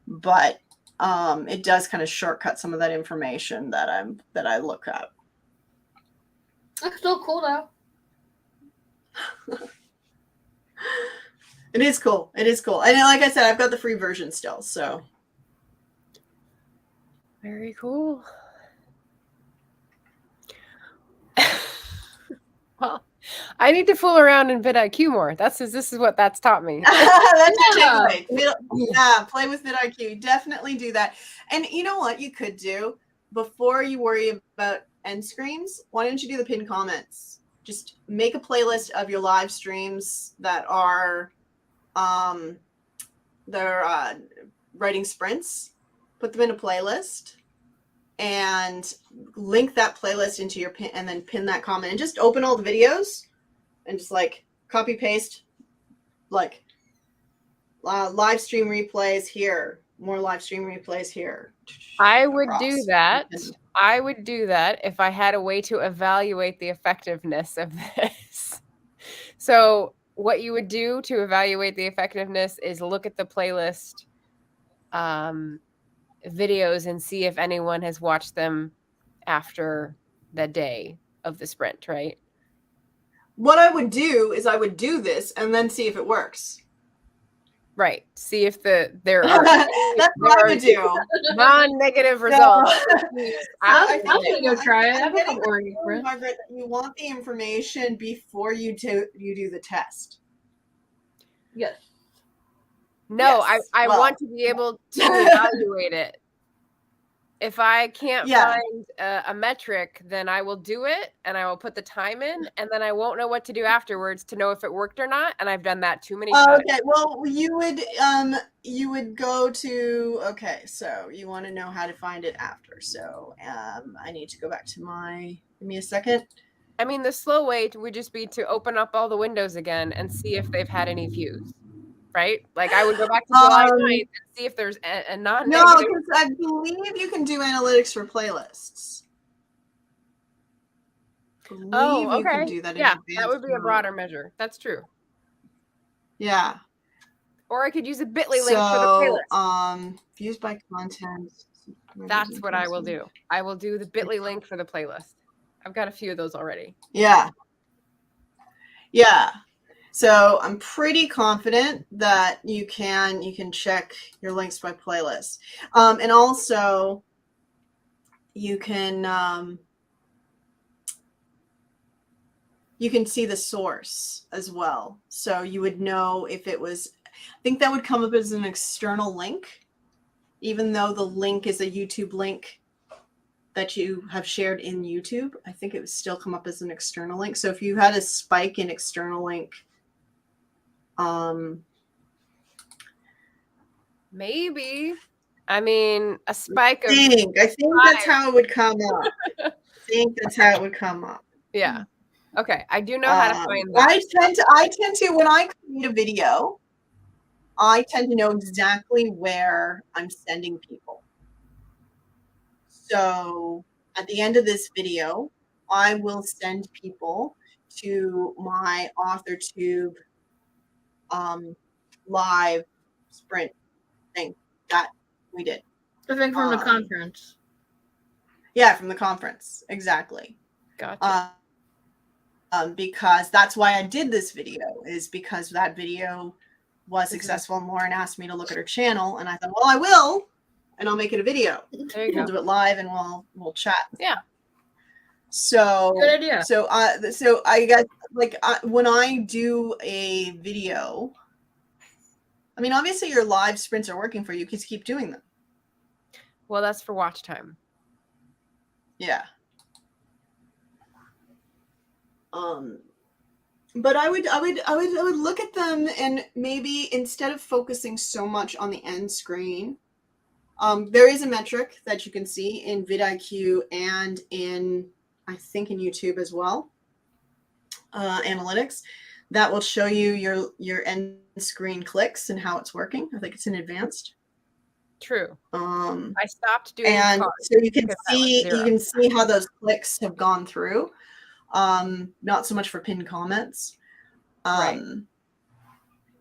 but it does kind of shortcut some of that information that I look at. That's still cool though. It is cool. It is cool. And like I said, I've got the free version still, so Very cool. Well, I need to fool around in vidIQ more. This is what that's taught me. That's a Yeah. takeaway. Yeah, play with vidIQ. Definitely do that. And you know what you could do before you worry about end screens? Why don't you do the pinned comments? Just make a playlist of your live streams that are writing sprints. Put them in a playlist and link that playlist into your pin, and then pin that comment, and just open all the videos and just like copy paste, like live stream replays here, more live stream replays here. I would do that. I would do that if I had a way to evaluate the effectiveness of this. So what you would do to evaluate the effectiveness is look at the playlist videos and see if anyone has watched them after the day of the sprint, right? What I would do is I would do this and then see if it works. Right. See if there are that's what I would do. Non-negative results. I'm gonna go try it. I'm getting Oregon, Margaret, you want the information before you do the test. Yes. No, Yes. I Well, want to be able to evaluate it. If I can't find a metric, then I will do it and I will put the time in, and then I won't know what to do afterwards to know if it worked or not. And I've done that too many times. Okay, well, you would go to, okay, so you want to know how to find it after. So I need to go back to give me a second. I mean, the slow way would just be to open up all the windows again and see if they've had any views. Right? Like I would go back to July 9th and see if there's a non-negative. No, because I believe you can do analytics for playlists. Oh, okay. You can do that. Yeah, that would be a broader measure. That's true. Yeah. Or I could use a Bitly link for the playlist. Views by content. That's what I will do. I will do the Bitly link for the playlist. I've got a few of those already. Yeah. Yeah. So I'm pretty confident that you can check your links by playlist. And also you can see the source as well. So you would know if it was, I think that would come up as an external link, even though the link is a YouTube link that you have shared in YouTube. I think it would still come up as an external link. So if you had a spike in external link, maybe. I mean, a spike of. I think that's how it would come up. Yeah. Okay. I do know how to find that. I tend to when I create a video, I tend to know exactly where I'm sending people. So at the end of this video, I will send people to my AuthorTube live sprint thing that we did. The thing from the conference. Yeah, from the conference. Exactly. Gotcha. Because that's why I did this video, is because that video was successful and Lauren asked me to look at her channel, and I thought, well, I will, and I'll make it a video. We'll do it live and we'll chat. Yeah. So good idea. So I guess when I do a video, I mean, obviously your live sprints are working for you because keep doing them. Well, that's for watch time. Yeah. But I would look at them, and maybe instead of focusing so much on the end screen, there is a metric that you can see in vidIQ and I think in YouTube as well, analytics, that will show you your end screen clicks and how it's working. I think it's in advanced. True. I stopped doing and so you can see how those clicks have gone through. Not so much for pinned comments, right.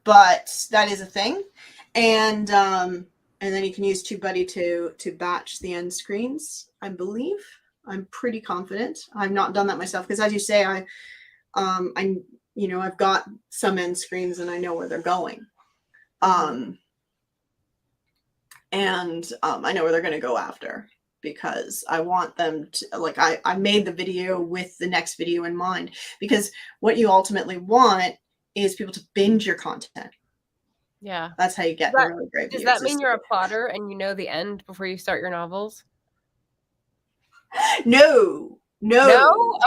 But that is a thing, and then you can use TubeBuddy to batch the end screens. I believe. I'm pretty confident. I've not done that myself because, as you say, I've got some end screens and I know where they're going, and I know where they're going to go after. because I want them to, like, I made the video with the next video in mind, because what you ultimately want is people to binge your content. Yeah. That's how you get the really great Does views. that mean you're a plotter and you know the end before you start your novels? No.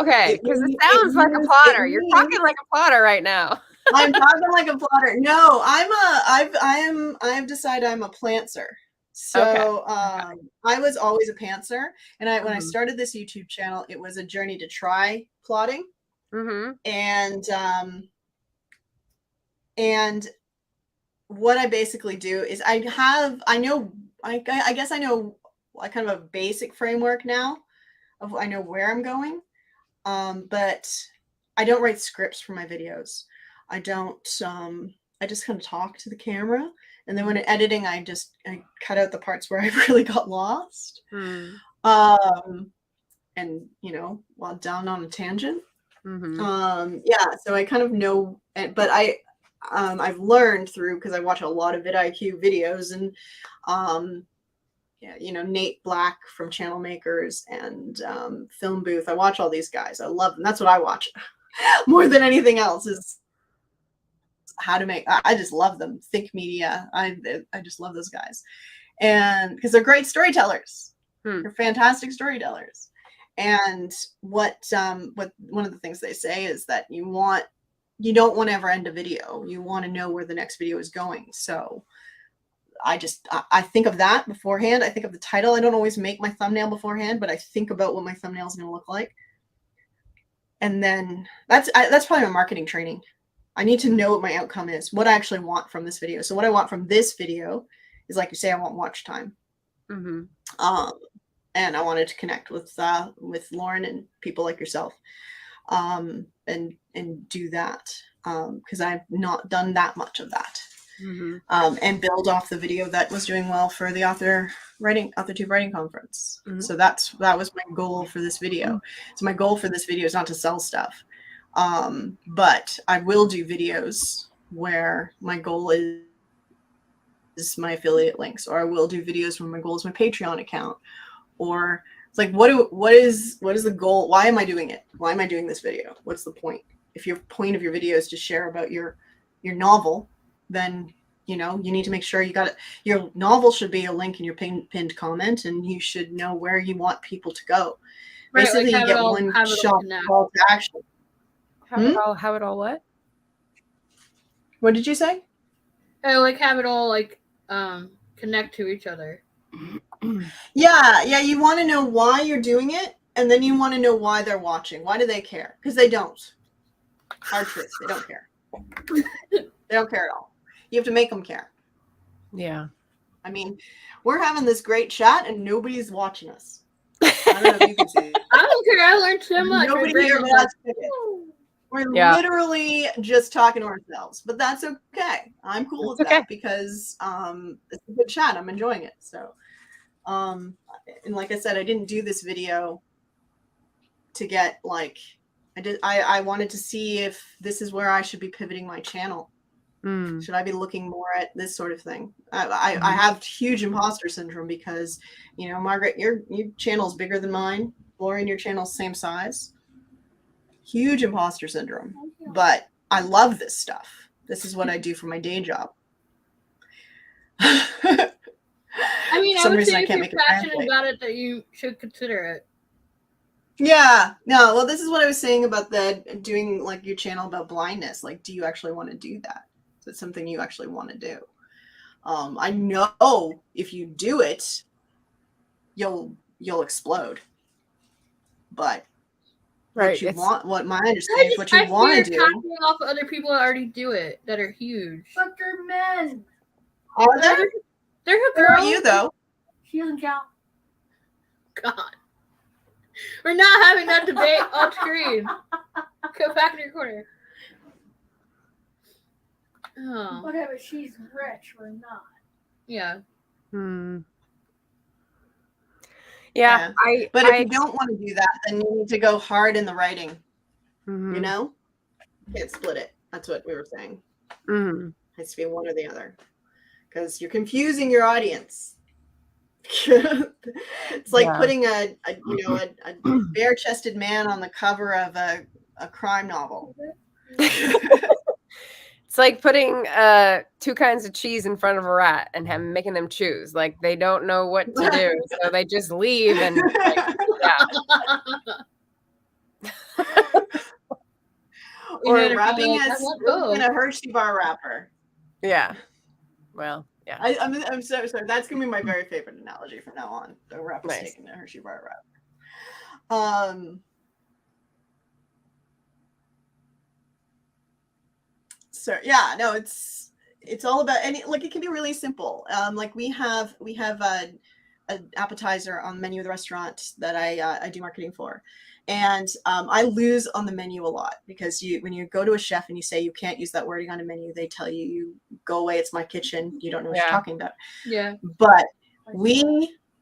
Okay, because it sounds like a plotter. You're talking like a plotter right now. I'm talking like a plotter. No, I've decided I'm a plantser. So I was always a pantser, and when I started this YouTube channel, it was a journey to try plotting, and what I basically do is I guess I know kind of a basic framework now of I know where I'm going, but I don't write scripts for my videos. I don't. I just kind of talk to the camera, and then when I'm editing, I cut out the parts where I really got lost. And while down on a tangent. Yeah, so I kind of know, but I've learned through, because I watch a lot of vidIQ videos, and Nate Black from Channel Makers and Film Booth. I watch all these guys. I love them. That's what I watch more than anything else, is how to make. I just love them. Think Media. I just love those guys, and because they're great storytellers. They're fantastic storytellers. And what one of the things they say is that you don't want to ever end a video. You want to know where the next video is going. So I think of that beforehand. I think of the title. I don't always make my thumbnail beforehand, but I think about what my thumbnail is going to look like. And then that's probably my marketing training. I need to know what my outcome is, what I actually want from this video. So what I want from this video is, like you say, I want watch time. And I wanted to connect with Lauren and people like yourself, and do that, because I've not done that much of that, and build off the video that was doing well for the AuthorTube writing conference. So that was my goal for this video. So my goal for this video is not to sell stuff, but I will do videos where my goal is my affiliate links, or I will do videos where my goal is my Patreon account. Or it's like, what is the goal? Why am I doing it? Why am I doing this video? What's the point? If your point of your video is to share about your novel, then you need to make sure your novel should be a link in your pinned comment, and you should know where you want people to go. Right, basically, like you get one shot call to action. Have it all what? What did you say? Like have it all connect to each other. Yeah, you want to know why you're doing it, and then you want to know why they're watching. Why do they care? Because they don't. Hard truth, they don't care. They don't care at all. You have to make them care. Yeah. I mean, we're having this great chat, and nobody's watching us. I don't know if you can see it. I don't care. I learned so much. Nobody here wants it. We're literally just talking to ourselves, but that's okay. I'm cool with that, because it's a good chat. I'm enjoying it. So. And like I said, I didn't do this video to get I wanted to see if this is where I should be pivoting my channel. Should I be looking more at this sort of thing? I have huge imposter syndrome, because Margaret, your channel is bigger than mine. Lauren, your channel's same size. Huge imposter syndrome, but I love this stuff. This is what I do for my day job. I mean, I would say if you're passionate about it, that you should consider it. Yeah. No, well, this is what I was saying about doing your channel about blindness. Like, do you actually want to do that? Is it something you actually want to do? I know if you do it, you'll explode. But right, what my understanding is, what you want to do. Copying off of other people that already do it, that are huge. But they're men. Are there? There's a girl. girl. Who are you, though? She doesn't count. God. We're not having that debate on screen. Go back in your corner. Oh. Whatever, she's rich or not. Yeah. Yeah. But if you don't want to do that, then you need to go hard in the writing. You can't split it. That's what we were saying. It has to be one or the other, because you're confusing your audience. It's like Yeah. putting a bare-chested man on the cover of a crime novel. It's like putting 2 kinds of cheese in front of a rat and making them choose. Like they don't know what to do, so they just leave and Or wrapping in a Hershey bar wrapper. Yeah. Well, yeah. I'm so sorry. That's gonna be my very favorite analogy from now on. The wrap a steak in a Hershey bar wrapper. So yeah, no, it's all about it can be really simple. Like we have an appetizer on the menu of the restaurant that I do marketing for. And I lose on the menu a lot because when you go to a chef and you say you can't use that wording on a menu, they tell you go away, it's my kitchen, you don't know what you're talking about. Yeah. But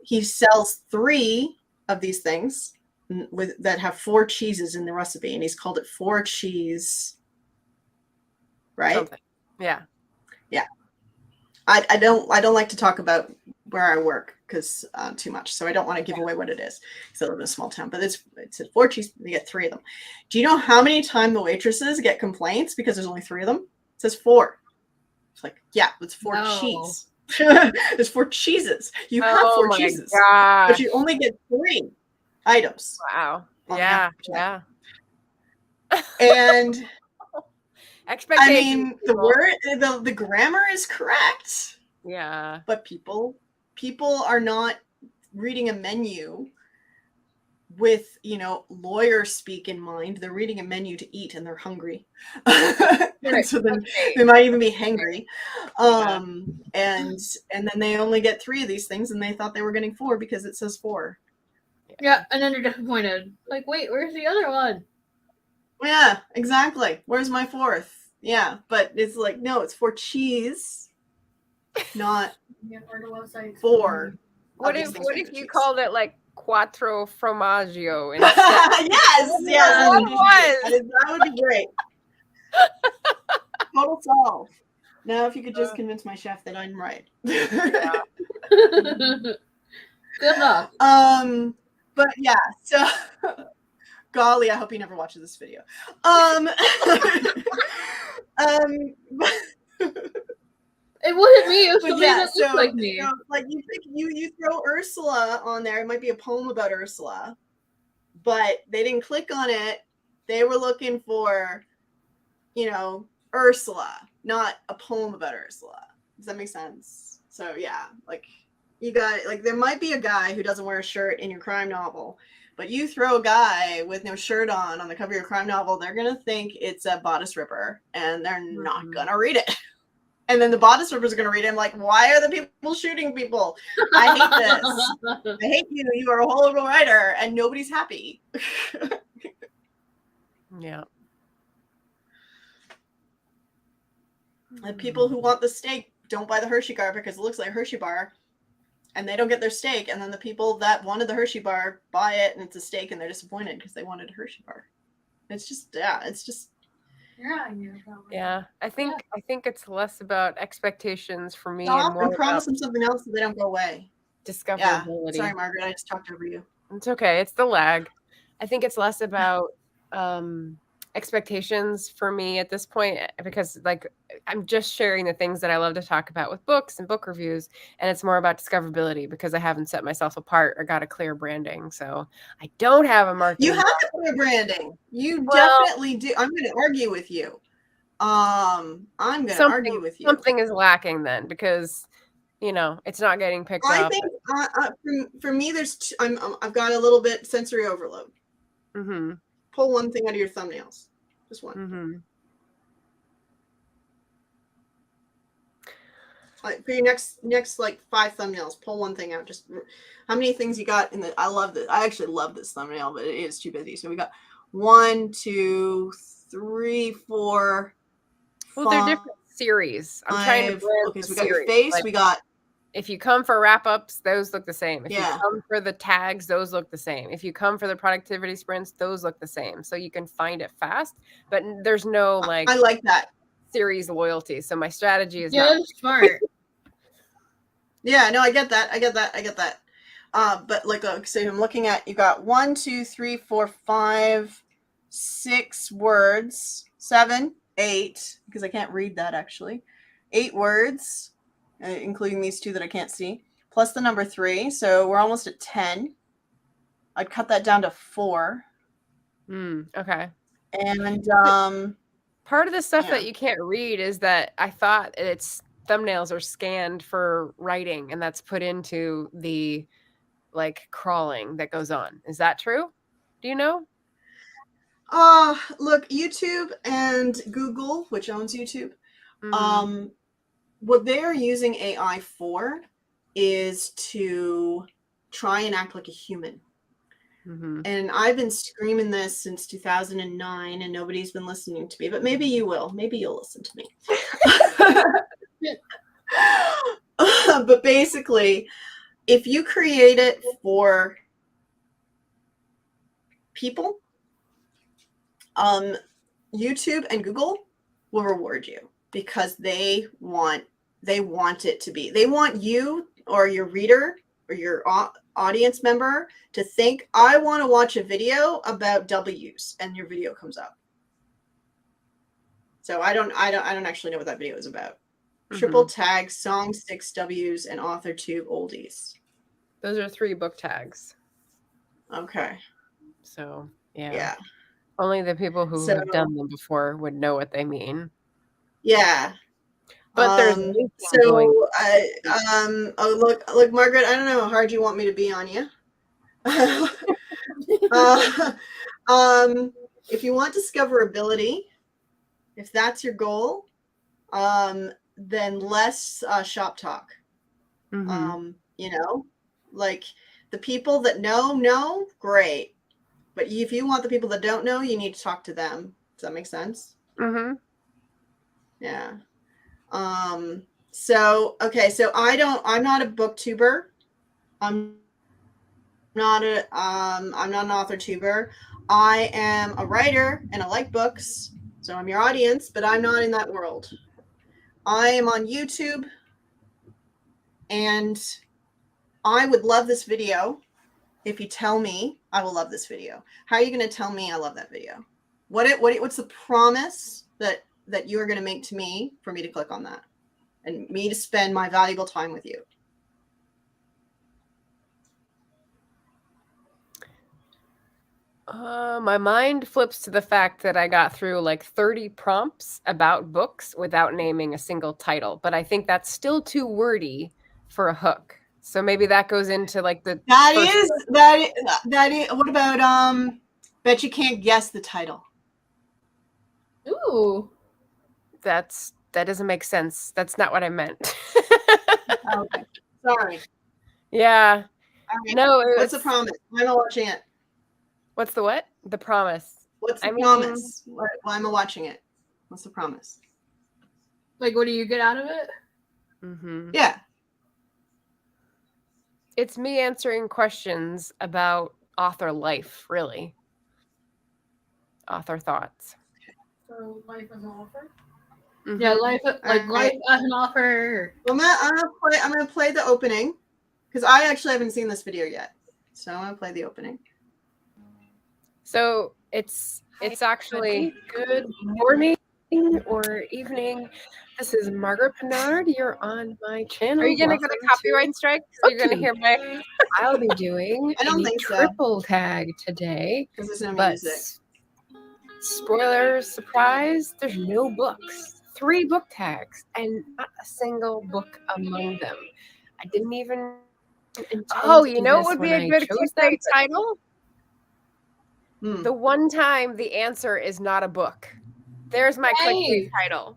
he sells 3 of these things that have 4 cheeses in the recipe, and he's called it 4 cheese. Right? Something. Yeah. Yeah. I don't like to talk about where I work because too much. So I don't want to give away what it is. So I live in a small town, but it's 4 cheese. They get 3 of them. Do you know how many times the waitresses get complaints because there's only 3 of them? It says 4. It's like, yeah, it's 4 cheese. There's 4 cheeses. You have 4 cheeses, but you only get 3 items. Wow. Yeah. Yeah. And expectations. the grammar is correct. Yeah. But people are not reading a menu with, lawyer speak in mind. They're reading a menu to eat and they're hungry. And so then they might even be hangry. And then they only get 3 of these things and they thought they were getting 4 because it says 4. Yeah, and then they're disappointed. Like, wait, where's the other one? Yeah, exactly. Where's my 4th? Yeah, but it's like, no, it's 4 cheese, not 4. What if you called it like quattro formaggio instead? Yes. That would be great. Total solve. Now, if you could just convince my chef that I'm right. Good luck. But yeah, so golly, I hope he never watches this video. It wasn't me. It was somebody that so, looked like me. Like you throw Ursula on there. It might be a poem about Ursula, but they didn't click on it. They were looking for, Ursula, not a poem about Ursula. Does that make sense? So yeah, like you got there might be a guy who doesn't wear a shirt in your crime novel, but you throw a guy with no shirt on the cover of your crime novel, they're gonna think it's a bodice ripper, and they're not gonna read it. And then the bodice rippers are gonna read it. I'm like, why are the people shooting people? I hate this. I hate you. You are a horrible writer, and nobody's happy. Yeah. And people who want the steak don't buy the Hershey bar because it looks like a Hershey bar, and they don't get their steak. And then the people that wanted the Hershey bar buy it, and it's a steak, and they're disappointed because they wanted a Hershey bar. It's just. Yeah, I think it's less about expectations for me Stop and more and promise them something else so they don't go away. Discoverability. Yeah. Sorry, Margaret, I just talked over you. It's okay. It's the lag. I think it's less about expectations for me at this point because I'm just sharing the things that I love to talk about with books and book reviews, and it's more about discoverability because I haven't set myself apart or got a clear branding. So I don't have a marketing. You have a clear branding. You definitely do. I'm going to argue with you. I'm going to argue with you. Something is lacking then because it's not getting picked up. I think for me, there's I've got a little bit sensory overload. Mm-hmm. Pull one thing out of your thumbnails. Just one. Mm-hmm. Like for your next 5 thumbnails, pull one thing out. Just how many things you got in the? I love this. I actually love this thumbnail, but it is too busy. So we got 1, 2, 3, 4. Well, they're different series. I'm trying to brand okay, so we got your face. Like, we got. If you come for wrap-ups, those look the same. If Yeah. you come for the tags, those look the same. If you come for the productivity sprints, those look the same. So you can find it fast, but there's no I like that series loyalty. So my strategy is Smart. Yeah, no, I get that. But like, so I'm looking at, you got 1, 2, 3, 4, 5, 6 words, 7, 8, because I can't read that actually. 8 words, including these 2 that I can't see, plus the number 3. So we're almost at 10. I'd cut that down to 4. Okay. And part of the stuff yeah. that you can't read is that I thought its thumbnails are scanned for writing, and that's put into the like crawling that goes on. Is that true? Do you know? Look, YouTube and Google, which owns YouTube, Mm. what they're using AI for is to try and act like a human. Mm-hmm. And I've been screaming this since 2009, and nobody's been listening to me. But maybe you will. Maybe you'll listen to me. But basically, if you create it for people, YouTube and Google will reward you because they want it to be. They want you or your reader or your audience member to think, I want to watch a video about W's, and your video comes up. So I don't actually know what that video is about. Mm-hmm. Triple tag song 6 W's and author 2 oldies. Those are 3 book tags. Okay. So yeah. Yeah. Only the people who have done them before would know what they mean. Yeah. But there's oh look, Margaret, I don't know how hard you want me to be on you. If you want discoverability, if that's your goal, then less shop talk. Mm-hmm. You know, like the people that know, great. But if you want the people that don't know, you need to talk to them. Does that make sense? Mm-hmm. Yeah. So I'm not a booktuber. I'm not an author tuber. I am a writer and I like books. So I'm your audience, but I'm not in that world. I am on YouTube, and I would love this video if you tell me I will love this video. How are you going to tell me I love that video? What's the promise that you are going to make to me for me to click on that and me to spend my valuable time with you? My mind flips to the fact that I got through like 30 prompts about books without naming a single title, but I think that's still too wordy for a hook. So maybe that goes into like the that is. What about bet you can't guess the title? Ooh. That doesn't make sense. That's not what I meant. Okay. Sorry. Yeah. Right. No. What's the promise? I'm not watching it. What's the what? The promise. What's the promise? Why am I watching it? What's the promise? Like, what do you get out of it? Mm-hmm. Yeah. It's me answering questions about author life, really. Author thoughts. So, life as an author? Mm-hmm. Yeah, life as an author. I'm gonna play the opening because I actually haven't seen this video yet. So I'm gonna play the opening. So it's actually good morning or evening. This is Margaret Pinard. You're on my channel. Are you gonna get a copyright strike? You're gonna hear my. I'll be doing triple tag today. Because there's no music. Spoiler surprise, there's no books. 3 book tags and not a single book among them. I didn't even you know what would be a good clickbait title? The one time the answer is not a book. There's my clickbait title.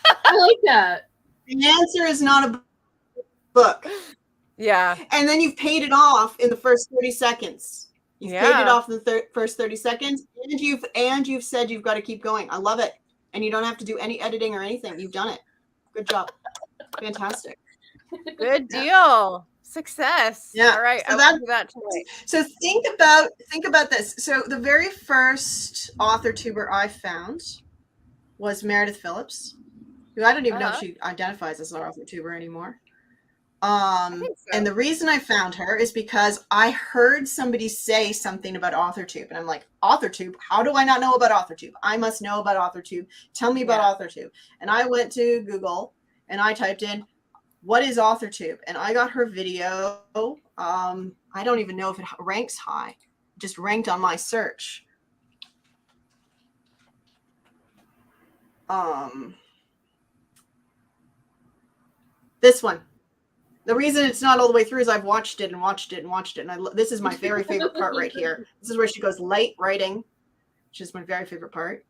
I like that. The answer is not a book. Yeah. And then you've paid it off in the first 30 seconds. You've paid it off in the first 30 seconds, and you've said you've got to keep going. I love it. And you don't have to do any editing or anything. You've done it. Good job. Fantastic. Good deal. Success. Yeah. All right. So I'll do that tonight. So think about this. So the very first author tuber I found was Meredith Phillips, who I don't even know if she identifies as an author tuber anymore. think so. And the reason I found her is because I heard somebody say something about AuthorTube, and I'm like, AuthorTube? How do I not know about AuthorTube? I must know about AuthorTube. Tell me about AuthorTube. And I went to Google and I typed in, what is AuthorTube? And I got her video. I don't even know if it ranks high. It just ranked on my search. This one. The reason it's not all the way through is I've watched it and watched it and watched it. And this is my very favorite part right here. This is where she goes light writing, which is my very favorite part.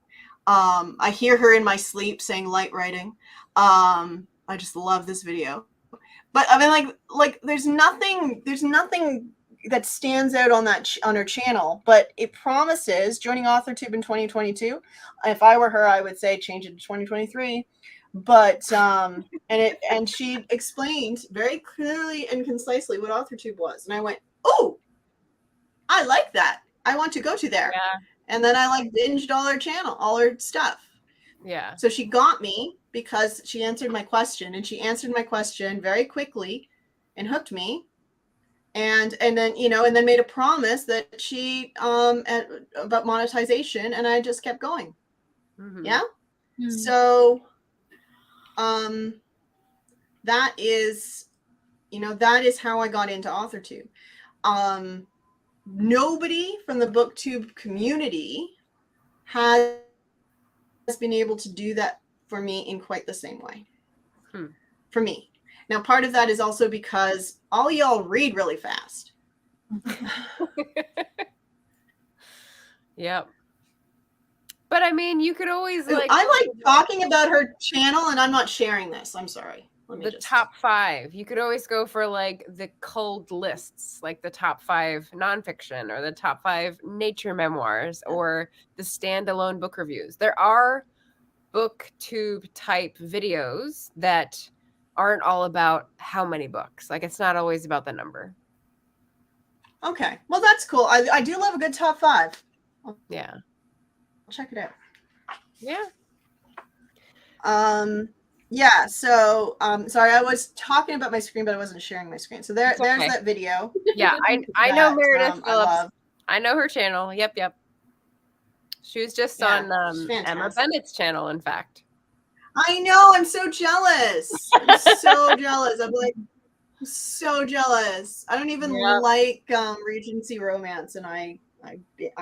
I hear her in my sleep saying light writing. I just love this video. But I mean, like there's nothing that stands out on that on her channel, but it promises joining AuthorTube in 2022. If I were her, I would say change it to 2023. But and she explained very clearly and concisely what AuthorTube was, and I went, oh, I like that. I want to go to there. Yeah. And then I binged all her channel, all her stuff. Yeah. So she got me because she answered my question, and she answered my question very quickly and hooked me. And then, and then made a promise that she about monetization, and I just kept going. Mm-hmm. Yeah. Mm-hmm. So that is how I got into AuthorTube. Nobody from the BookTube community has been able to do that for me in quite the same way. For me. Now, part of that is also because all y'all read really fast. Yep. But I mean, you could always I like talking about her channel, and I'm not sharing this. I'm sorry. Top 5. You could always go for the cold lists, like the top 5 nonfiction or the top 5 nature memoirs or the standalone book reviews. There are BookTube type videos that aren't all about how many books. It's not always about the number. Okay. Well, that's cool. I do love a good top 5. Yeah. Check it out. Yeah. Yeah. So, sorry, I was talking about my screen, but I wasn't sharing my screen. So there's that video. Yeah, I know Meredith Phillips. I know her channel. Yep. She was just on Emma Bennett's channel, in fact. I know. I'm so jealous. I'm so jealous. I'm so jealous. I don't even like Regency romance, and I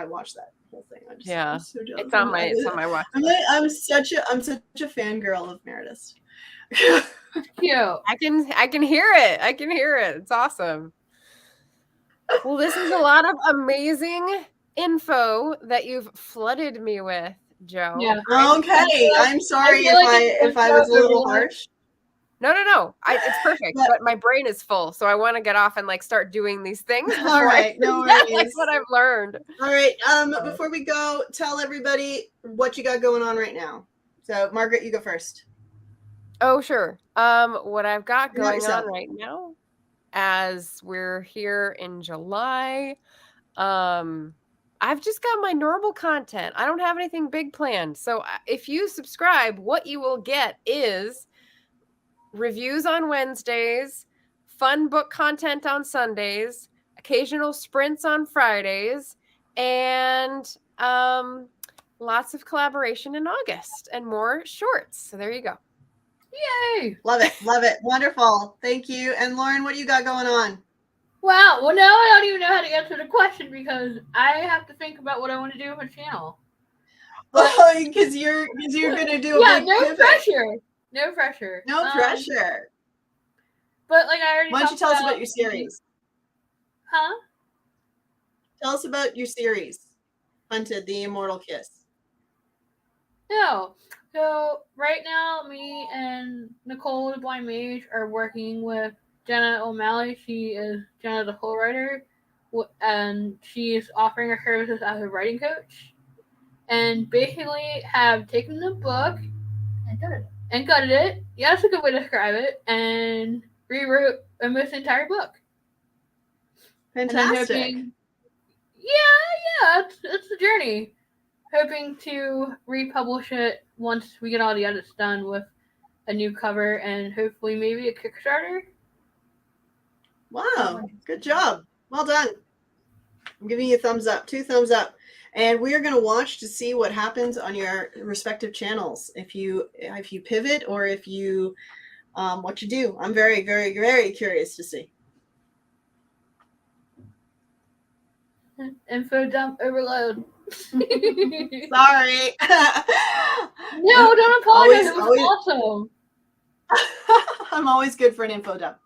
watched that whole thing. I'm so jealous. It's on my watch. I'm such a fangirl of Meredith. Cute. I can hear it. I can hear it. It's awesome. Well, this is a lot of amazing info that you've flooded me with, Jo. Yeah. Okay. I'm sorry if I was a little harsh. No. It's perfect. But my brain is full, so I want to get off and start doing these things. All right, no worries. That's what I've learned. All right. Before we go, tell everybody what you got going on right now. So, Margaret, you go first. Oh, sure. What I've got going on right now, as we're here in July, I've just got my normal content. I don't have anything big planned. So if you subscribe, what you will get is reviews on Wednesdays, fun book content on Sundays, occasional sprints on Fridays, and lots of collaboration in August and more shorts. So there you go. Yay! Love it. Wonderful. Thank you. And Lauren, what do you got going on? Wow. Well, now I don't even know how to answer the question because I have to think about what I want to do with my channel. Well, because you're gonna do a big pivot. Pressure. No pressure. No pressure. But I already. Why don't you tell us about your series? Huh? Tell us about your series, Hunted: The Immortal Kiss. No. So right now, me and Nicole, the Blind Mage, are working with Jenna O'Malley. She is Jenna, the co-writer, and she is offering her services as a writing coach. And basically have taken the book and gutted it. Yeah, that's a good way to describe it. And rewrote almost the entire book. Fantastic. It's the journey. Hoping to republish it once we get all the edits done with a new cover and hopefully maybe a Kickstarter. Wow, good job. Well done. I'm giving you a thumbs up, 2 thumbs up. And we are going to watch to see what happens on your respective channels. If you pivot or if you what you do. I'm very, very, very curious to see. Info dump overload. Sorry. No, don't apologize. It was Always. awesome. I'm always good for an info dump.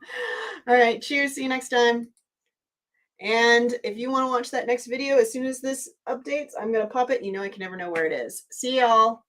All right. Cheers. See you next time. And if you want to watch that next video, as soon as this updates, I'm going to pop it. You know, I can never know where it is. See y'all.